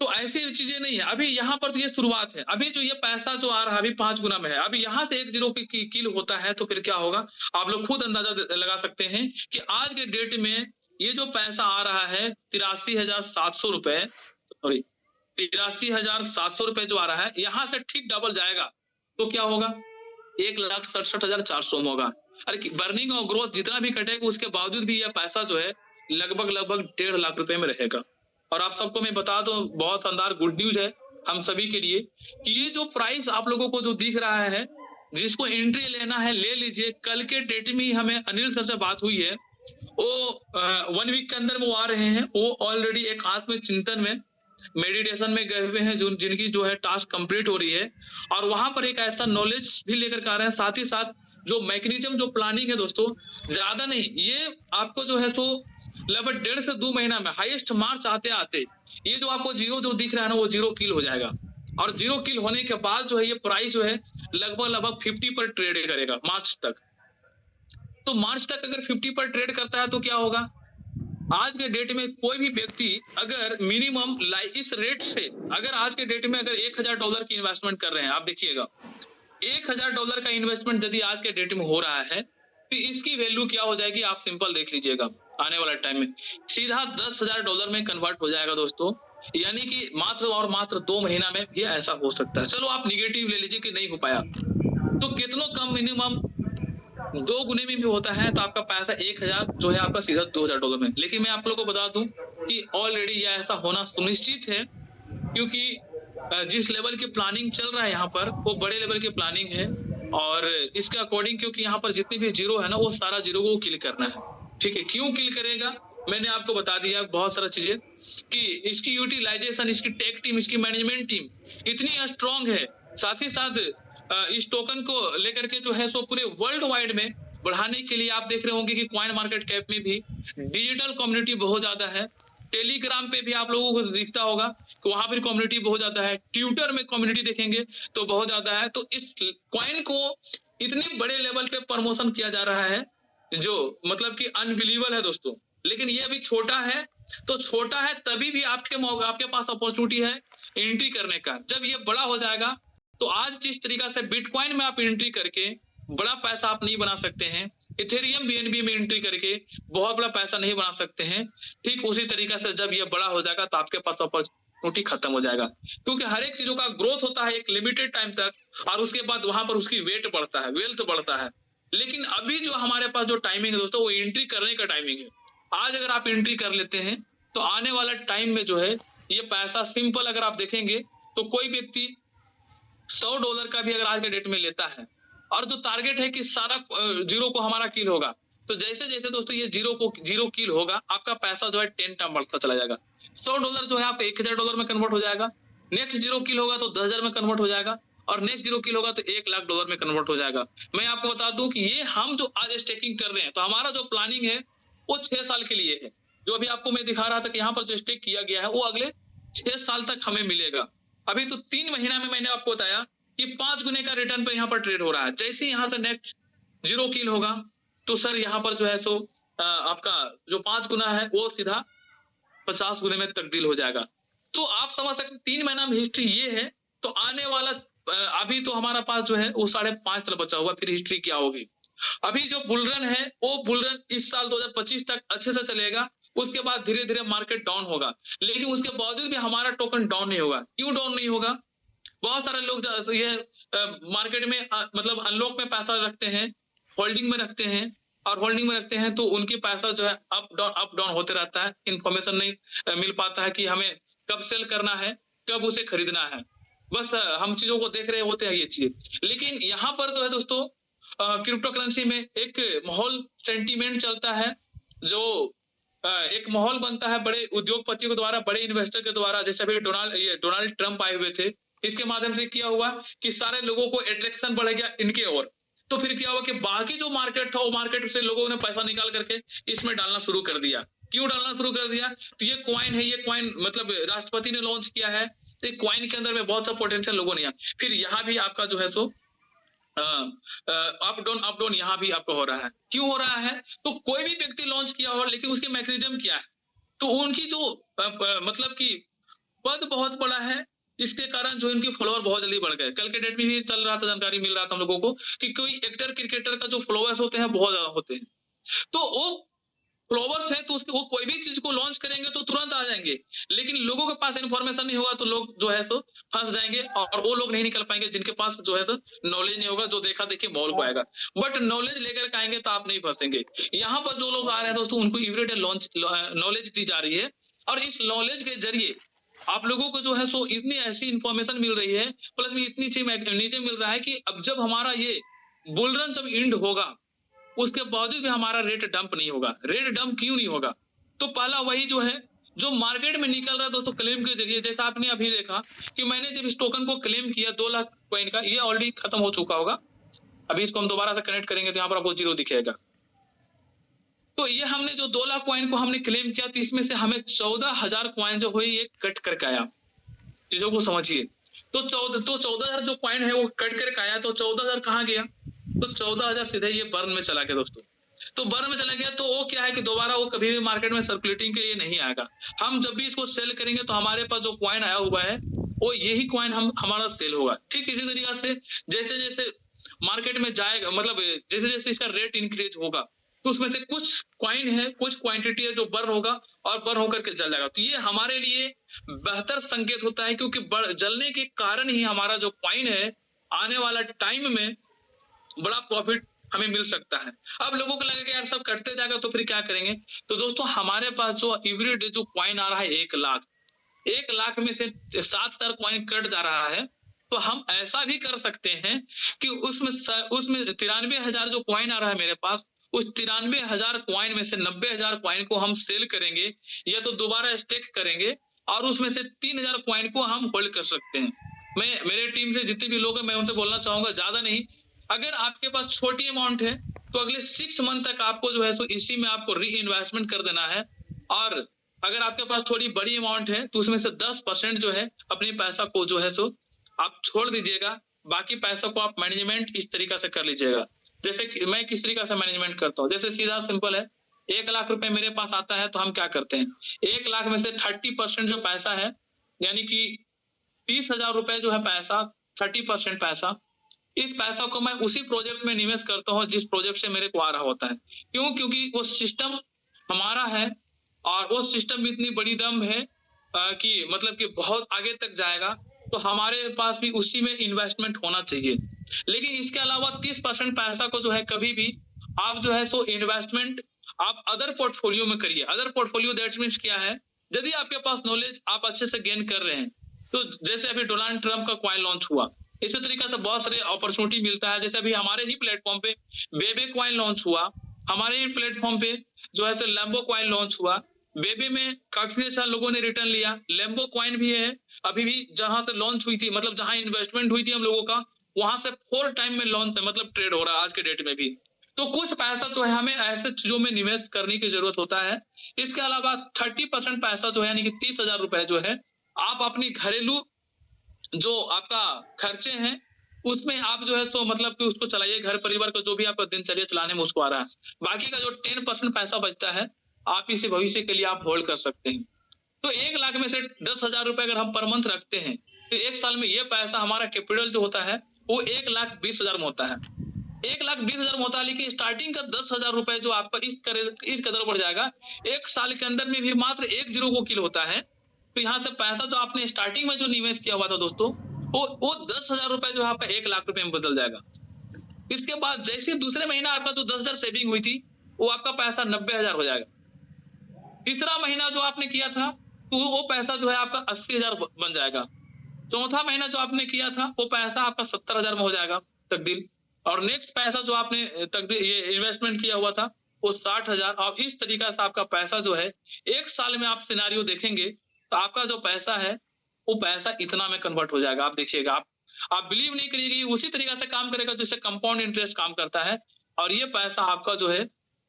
तो ऐसी चीजें नहीं है। अभी यहाँ पर तो ये शुरुआत है। अभी जो ये पैसा जो आ रहा है अभी 5 गुना में है। अभी यहाँ से 1 जीरो की किल होता है तो फिर क्या होगा? आप लोग खुद अंदाजा लगा सकते हैं कि आज के डेट में ये जो पैसा आ रहा है 83,700 रुपए, सॉरी 83,700 रुपए जो आ रहा है, यहाँ से ठीक डबल जाएगा तो क्या होगा? 1,67,400 में होगा। अरे बर्निंग और ग्रोथ जितना भी कटेगा उसके बावजूद भी यह पैसा जो है लगभग 1.5 लाख रुपए में रहेगा। और आप सबको मैं बता दूं, बहुत शानदार गुड न्यूज है हम सभी के लिए कि ये जो प्राइस आप लोगों को जो दिख रहा है, जिसको एंट्री लेना है ले लीजिए। कल के डेट में हमें अनिल सर से बात हुई है, वो 1 वीक के अंदर वो आ रहे हैं। वो ऑलरेडी एक आत्म चिंतन में मेडिटेशन में गए हुए हैं, जो जिनकी जो है टास्क कंप्लीट हो रही है, और वहां पर एक ऐसा नॉलेज भी लेकर के आ रहे हैं। साथ ही साथ जो मैकेनिज्म जो प्लानिंग है दोस्तों, ज्यादा नहीं, ये आपको जो है सो लगभग 1.5 से 2 महीना में हाईएस्ट मार्च आते आते ये जो आपको जीरो जो दिख रहा है ना, वो जीरो किल हो जाएगा। और जीरो किल होने के बाद जो है ये प्राइस जो है लगभग 50 पर ट्रेड करेगा मार्च तक। तो मार्च तक अगर 50 पर ट्रेड करता है तो क्या होगा? आज के डेट में कोई भी व्यक्ति अगर मिनिमम इस रेट से अगर आज के डेट में अगर $1,000 की इन्वेस्टमेंट कर रहे हैं, आप देखिएगा $1,000 का इन्वेस्टमेंट यदि आज के डेट में हो रहा है तो इसकी वैल्यू क्या हो जाएगी? आप सिंपल देख लीजिएगा, आने वाला टाइम में सीधा $10,000 में कन्वर्ट हो जाएगा दोस्तों। यानी कि मात्र और मात्र 2 महीना में भी ऐसा हो सकता है। चलो आप निगेटिव ले लीजिए कि नहीं हो पाया, तो कितनों कम मिनिमम 2 गुने में भी होता है तो आपका पैसा 1,000 जो है आपका सीधा $2,000 में। लेकिन मैं आप लोगों को बता दूं कि ऑलरेडी यह ऐसा होना सुनिश्चित है, क्योंकि जिस लेवल की प्लानिंग चल रहा है यहाँ पर वो बड़े लेवल की प्लानिंग है। और इसके अकॉर्डिंग क्योंकि यहाँ पर जितने भी जीरो है ना, वो सारा जीरो को किल करना है। ठीक है, क्यों किल करेगा मैंने आपको बता दिया बहुत सारा चीजें कि इसकी यूटिलाइजेशन, इसकी टेक टीम, इसकी मैनेजमेंट टीम इतनी स्ट्रांग है। साथ ही साथ इस टोकन को लेकर के जो है सो पूरे वर्ल्ड वाइड में बढ़ाने के लिए आप देख रहे होंगे कि कॉइन मार्केट कैप में भी डिजिटल कम्युनिटी बहुत ज्यादा है। टेलीग्राम पे भी आप लोगों को दिखता होगा कि वहां पर कम्युनिटी बहुत ज्यादा है। ट्विटर में कम्युनिटी देखेंगे तो बहुत ज्यादा है। तो इस कॉइन को इतने बड़े लेवल पे प्रमोशन किया जा रहा है जो मतलब कि अनबिलीवेबल है दोस्तों। लेकिन ये अभी छोटा है, तो छोटा है तभी भी आपके पास अपॉर्चुनिटी है एंट्री करने का। जब ये बड़ा हो जाएगा तो आज जिस तरीका से बिटकॉइन में आप एंट्री करके बड़ा पैसा आप नहीं बना सकते हैं, इथेरियम बीएनबी में एंट्री करके बहुत बड़ा पैसा नहीं बना सकते हैं, ठीक उसी तरीका से जब ये बड़ा हो जाएगा तो आपके पास अपॉर्चुनिटी खत्म हो जाएगा। क्योंकि हर एक चीजों का ग्रोथ होता है एक लिमिटेड टाइम तक और उसके बाद वहां पर उसकी वेट बढ़ता है, वेल्थ बढ़ता है। लेकिन अभी जो हमारे पास जो टाइमिंग है दोस्तों, वो एंट्री करने का टाइमिंग है। आज अगर आप एंट्री कर लेते हैं तो आने वाला टाइम में जो है ये पैसा सिंपल अगर आप देखेंगे तो कोई व्यक्ति $100 का भी अगर आज के डेट में लेता है और जो टारगेट है कि सारा जीरो को हमारा किल होगा, तो जैसे जैसे दोस्तों ये जीरो किल होगा आपका पैसा जो है 10 टाइम बढ़ता चला जाएगा। $100 जो है आपका $1,000 में कन्वर्ट हो जाएगा। नेक्स्ट जीरो किल होगा तो 10,000 में कन्वर्ट हो जाएगा और नेक्स्ट जीरो किल होगा तो $1,00,000 में कन्वर्ट हो जाएगा। मैं आपको बता दूं कि ये हम जो आज स्टेकिंग कर रहे हैं तो हमारा जो प्लानिंग है वो 6 साल के लिए है। जो अभी आपको मैं दिखा रहा था कि यहाँ पर जो स्टेक किया गया है वो अगले 6 साल तक हमें मिलेगा। अभी तो 3 महीना में मैंने आपको बताया कि 5 गुने का रिटर्न पे यहाँ पर ट्रेड हो रहा है। जैसे ही यहाँ से नेक्स्ट जीरो किल होगा तो सर यहाँ पर जो है सो आपका जो 5 गुना है वो सीधा 50 गुने में तब्दील हो जाएगा। तो आप समझ सकते 3 महीना में हिस्ट्री ये है। तो आने वाला अभी तो हमारा पास जो है वो 5.5 साल बचा हुआ, फिर हिस्ट्री क्या होगी। अभी जो बुलरन है वो बुलरन इस साल 2025 तक अच्छे से चलेगा। उसके बाद धीरे धीरे मार्केट डाउन होगा, लेकिन उसके बावजूद भी हमारा टोकन डाउन नहीं होगा। क्यों डाउन नहीं होगा? बहुत सारे लोग ये मार्केट में मतलब अनलॉक में पैसा रखते हैं, होल्डिंग में रखते हैं, और होल्डिंग में रखते हैं तो उनकी पैसा जो है अप डाउन होते रहता है। इन्फॉर्मेशन नहीं मिल पाता है कि हमें कब सेल करना है, कब उसे खरीदना है। बस हम चीजों को देख रहे होते हैं ये चीज। लेकिन यहाँ पर जो है दोस्तों क्रिप्टो करेंसी में एक माहौल सेंटीमेंट चलता है, जो एक माहौल बनता है बड़े उद्योगपतियों के द्वारा, बड़े इन्वेस्टर के द्वारा। जैसे अभी डोनाल्ड ट्रंप आए हुए थे, इसके माध्यम से क्या हुआ कि सारे लोगों को अट्रैक्शन बढ़ गया इनके ओर। तो फिर क्या हुआ कि बाकी जो मार्केट था वो मार्केट से लोगों ने पैसा निकाल करके इसमें डालना शुरू कर दिया। क्यों डालना शुरू कर दिया? तो ये कॉइन है, ये कॉइन मतलब राष्ट्रपति ने लॉन्च किया है, तो ये कॉइन के अंदर में बहुत सा पोटेंशियल लोगों ने फिर यहाँ भी आपका जो है सो अप डाउन यहाँ भी आपका हो रहा है। क्यों हो रहा है? तो कोई भी व्यक्ति लॉन्च किया हो, लेकिन उसके मैकेनिज्म क्या है? तो उनकी जो मतलब कि पद बहुत बड़ा है, इसके कारण जो इनके फॉलोअर बहुत जल्दी बढ़ गए। कल के डेट में भी चल रहा था, जानकारी मिल रहा था हम लोगों को कि कोई एक्टर, क्रिकेटर का जो फॉलोअर्स होते हैं बहुत ज्यादा होते हैं। तो वो फॉलोवर्स है तो उसके वो कोई भी चीज को लॉन्च करेंगे तो तुरंत आ जाएंगे, लेकिन लोगों के पास इन्फॉर्मेशन नहीं होगा तो लोग जो है सो फंस जाएंगे, और वो लोग नहीं निकल पाएंगे जिनके पास जो है सो नॉलेज नहीं होगा, जो देखा देखी मॉल को आएगा। बट नॉलेज लेकर के आएंगे तो आप नहीं फंसेंगे। यहाँ पर जो लोग आ रहे हैं दोस्तों, उनको एवरीडे लॉन्च नॉलेज दी जा रही है, और इस नॉलेज के जरिए आप लोगों को जो है सो इतनी ऐसी इंफॉर्मेशन मिल रही है, प्लस में इतनी अच्छी मैकेनिज्म मिल रहा है कि अब जब हमारा ये बुल रन जब एंड होगा, उसके बावजूद भी हमारा रेट डंप नहीं होगा। रेट डंप क्यों नहीं होगा? तो पहला वही जो है, जो मार्केट में निकल रहा है दोस्तों क्लेम के जरिए, जैसा आपने अभी देखा कि मैंने जब इस टोकन को क्लेम किया 2 लाख कॉइन का, ये ऑलरेडी खत्म हो चुका होगा। अभी इसको हम दोबारा से कनेक्ट करेंगे तो यहाँ पर आपको 0 दिखेगा। तो ये हमने जो 2 लाख कॉइन को हमने क्लेम किया, तो इसमें से हमें 14,000 कॉइन जो हुई ये कट करके आया। चीजों को समझिए। तो 14,000 जो कॉइन है वो कट करके आया, तो 14,000 कहाँ गया? तो 14,000 सीधे ये बर्न में चला गया दोस्तों। तो बर्न में चला गया तो वो क्या है कि दोबारा वो कभी भी मार्केट में सर्कुलेटिंग के लिए नहीं आएगा। हम जब भी इसको सेल करेंगे तो हमारे पास जो कॉइन आया हुआ है वो यही कॉइन हमारा सेल होगा। ठीक इसी तरीका से जैसे जैसे मार्केट में जाएगा, मतलब जैसे जैसे इसका रेट इंक्रीज होगा, तो उसमें से कुछ कॉइन है, कुछ क्वांटिटी है जो बर्न होगा और बर्न होकर के जल जाएगा। तो ये हमारे लिए बेहतर संकेत होता है, क्योंकि जलने के कारण ही हमारा जो कॉइन है आने वाला टाइम में बड़ा प्रॉफिट हमें मिल सकता है। अब लोगों को लगेगा यार सब कटते जाएगा तो फिर क्या करेंगे? तो दोस्तों हमारे पास जो एवरीडे जो कॉइन आ रहा है 1 लाख, 1 लाख में से 7,000 कॉइन कट जा रहा है, तो हम ऐसा भी कर सकते हैं कि उसमें 93,000 जो कॉइन आ रहा है मेरे पास, उस 93,000 कॉइन में से 90,000 कॉइन को हम सेल करेंगे, या तो दोबारा स्टेक करेंगे, और उसमें से 3,000 कॉइन को हम होल्ड कर सकते हैं। मैं मेरे टीम से जितने भी लोग हैं मैं उनसे बोलना चाहूंगा, ज्यादा नहीं, अगर आपके पास छोटी अमाउंट है तो अगले 6 मंथ तक आपको जो है सो इसी में आपको री इन्वेस्टमेंट कर देना है। और अगर आपके पास थोड़ी बड़ी अमाउंट है तो उसमें से 10% जो है अपने पैसा को जो है सो आप छोड़ दीजिएगा, बाकी पैसा को आप मैनेजमेंट इस तरीका से कर लीजिएगा। जैसे कि मैं किस तरीका से मैनेजमेंट करता हूँ, जैसे सीधा सिंपल है, 1 लाख रुपए मेरे पास आता है तो हम क्या करते हैं, 1 लाख में से 30% जो पैसा है, यानी कि 30,000 रुपए जो है पैसा, 30% पैसा, इस पैसा को मैं उसी प्रोजेक्ट में निवेश करता हूँ जिस प्रोजेक्ट से मेरे को आ रहा होता है। क्यों? क्योंकि वो सिस्टम हमारा है, और वो सिस्टम भी इतनी बड़ी दम है कि मतलब कि बहुत आगे तक जाएगा, तो हमारे पास भी उसी में इन्वेस्टमेंट होना चाहिए। लेकिन इसके अलावा 30% पैसा को जो है कभी भी आप जो है सो इन्वेस्टमेंट आप अदर पोर्टफोलियो में करिए। अदर पोर्टफोलियो दैट मीन्स क्या है, यदि आपके पास नॉलेज आप अच्छे से गेन कर रहे हैं, तो जैसे अभी डोनाल्ड ट्रंप का कॉइन लॉन्च हुआ, इसी तरीके से बहुत सारे अपॉर्चुनिटी मिलता है। जैसे अभी हमारे ही प्लेटफॉर्म पे बेबे कॉइन लॉन्च हुआ, हमारे ही प्लेटफॉर्म पे जो है लैम्बो कॉइन लॉन्च हुआ। बेबे में काफी अच्छा लोगों ने रिटर्न लिया, लैम्बो कॉइन भी है अभी भी, जहां से लॉन्च हुई थी, मतलब जहां इन्वेस्टमेंट हुई थी हम लोगों का, वहां से 4 टाइम में लॉन्च मतलब ट्रेड हो रहा है आज के डेट में भी। तो कुछ पैसा जो है हमें ऐसे चीजों में निवेश करने की जरूरत होता है। इसके अलावा 30% पैसा जो है यानी कि 30,000 रुपए जो है आप अपनी घरेलू जो आपका खर्चे हैं उसमें आप जो है सो मतलब कि उसको चलाइए, घर परिवार का जो भी आपका दिनचर्या चलाने में उसको आ रहा है। बाकी का जो 10% पैसा बचता है आप इसे भविष्य के लिए आप होल्ड कर सकते हैं। तो 1 लाख में से 10,000 रुपए अगर हम पर मंथ रखते हैं तो 1 साल में ये पैसा हमारा कैपिटल जो होता है वो 1,20,000 में होता है। 1,20,000 में होता है, लेकिन स्टार्टिंग का 10,000 रुपए जो आपका इस कदर बढ़ जाएगा, 1 साल के अंदर में भी मात्र 1 जीरो को किल होता है। तो यहाँ से पैसा जो आपने स्टार्टिंग में जो निवेश किया हुआ था दोस्तों, वो 10,000 रुपए जो है आपका 1 लाख रुपए में बदल जाएगा। इसके बाद जैसे दूसरे महीना आपका जो 10,000 सेविंग हुई थी वो आपका पैसा 90,000 हो जाएगा। तीसरा महीना जो आपने किया था तो वो पैसा जो है आपका 80,000 बन जाएगा। चौथा महीना जो आपने किया था वो पैसा आपका 70,000 में हो जाएगा तकदीर। और नेक्स्ट पैसा जो आपने तकदीर ये इन्वेस्टमेंट किया हुआ था वो 60,000। और इस तरीका से आपका पैसा जो है 1 साल में आप सिनारियो देखेंगे तो आपका जो पैसा है वो पैसा इतना में कन्वर्ट हो जाएगा। आप देखिएगा, आप बिलीव नहीं करिएगा, ये उसी तरीका से काम करेगा जिससे कंपाउंड इंटरेस्ट काम करता है। और ये पैसा आपका जो है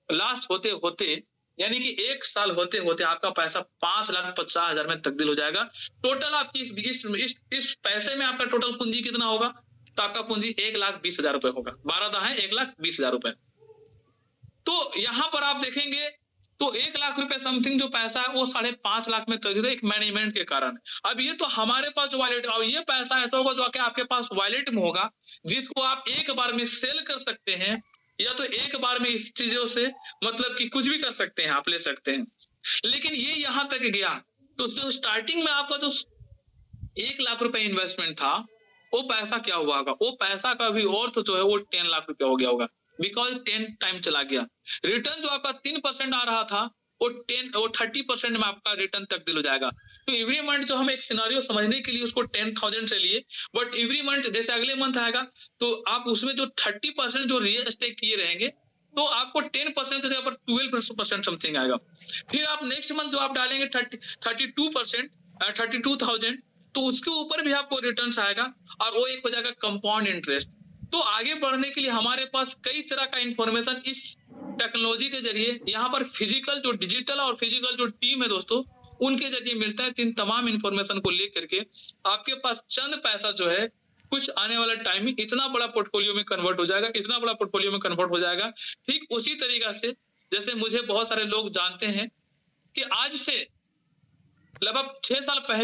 लास्ट होते होते यानी कि 1 साल होते-होते आपका पैसा 5,50,000 में तब्दील हो जाएगा। टोटल आपकी इस पैसे में आपका टोटल पूँजी कितना होगा? तो आपका पूँजी 1,20,000 रुपए होगा। 12 दाहें 1,20,000 रुपए। तो यहाँ पर आप देखेंगे तो 1 लाख रुपए समथिंग जो पैसा है वो 5.5 लाख में तब्दील है एक मैनेजमेंट के कारण। अब ये तो हमारे पास जो वॉलेट और ये पैसा ऐसा होगा जो आके आपके पास वॉलेट में होगा, जिसको आप एक बार में सेल कर सकते हैं या तो एक बार में इस चीज़ों से मतलब कि कुछ भी कर सकते हैं, आप ले सकते हैं। लेकिन ये यहाँ तक गया, तो जो स्टार्टिंग में आपका जो 1 लाख रुपए इन्वेस्टमेंट था, वो पैसा क्या हुआ होगा? वो पैसा का भी अर्थ जो है वो 10 लाख रुपया हो गया होगा, बिकॉज़ 10 टाइम चला गया। रिटर्न जो आपका 3% आ रहा था, वो 30% में आपका रिटर्न तब्दील हो जाएगा। तो एवरी मंथ जो हम एक सिनेरियो समझने के लिए उसको 10,000 से लिए, बट एवरी मंथ जैसे अगले मंथ आएगा, तो आप उसमें जो 30% जो रियल एस्टेट किए रहेंगे, तो आपको 10% की जगह पर 12% समथिंग आएगा। फिर आप नेक्स्ट मंथ जो आप डालेंगे 32% 32,000, तो उसके ऊपर भी आपको रिटर्न्स आएगा और वो एक हो जाएगा कंपाउंड इंटरेस्ट। तो आगे बढ़ने के लिए हमारे पास कई तरह का इंफॉर्मेशन इस टेक्नोलॉजी के जरिए यहाँ पर फिजिकल जो डिजिटल और फिजिकल जो टीम है दोस्तों, उनके जरिए मिलता है। तो इन तमाम इंफॉर्मेशन को लेकर के आपके पास चंद पैसा जो है कुछ आने वाला टाइम में इतना बड़ा पोर्टफोलियो में कन्वर्ट हो जाएगा, इतना बड़ा पोर्टफोलियो में कन्वर्ट हो जाएगा। ठीक उसी तरीका से जैसे मुझे बहुत सारे लोग जानते हैं कि आज से लगभग 6 साल पहले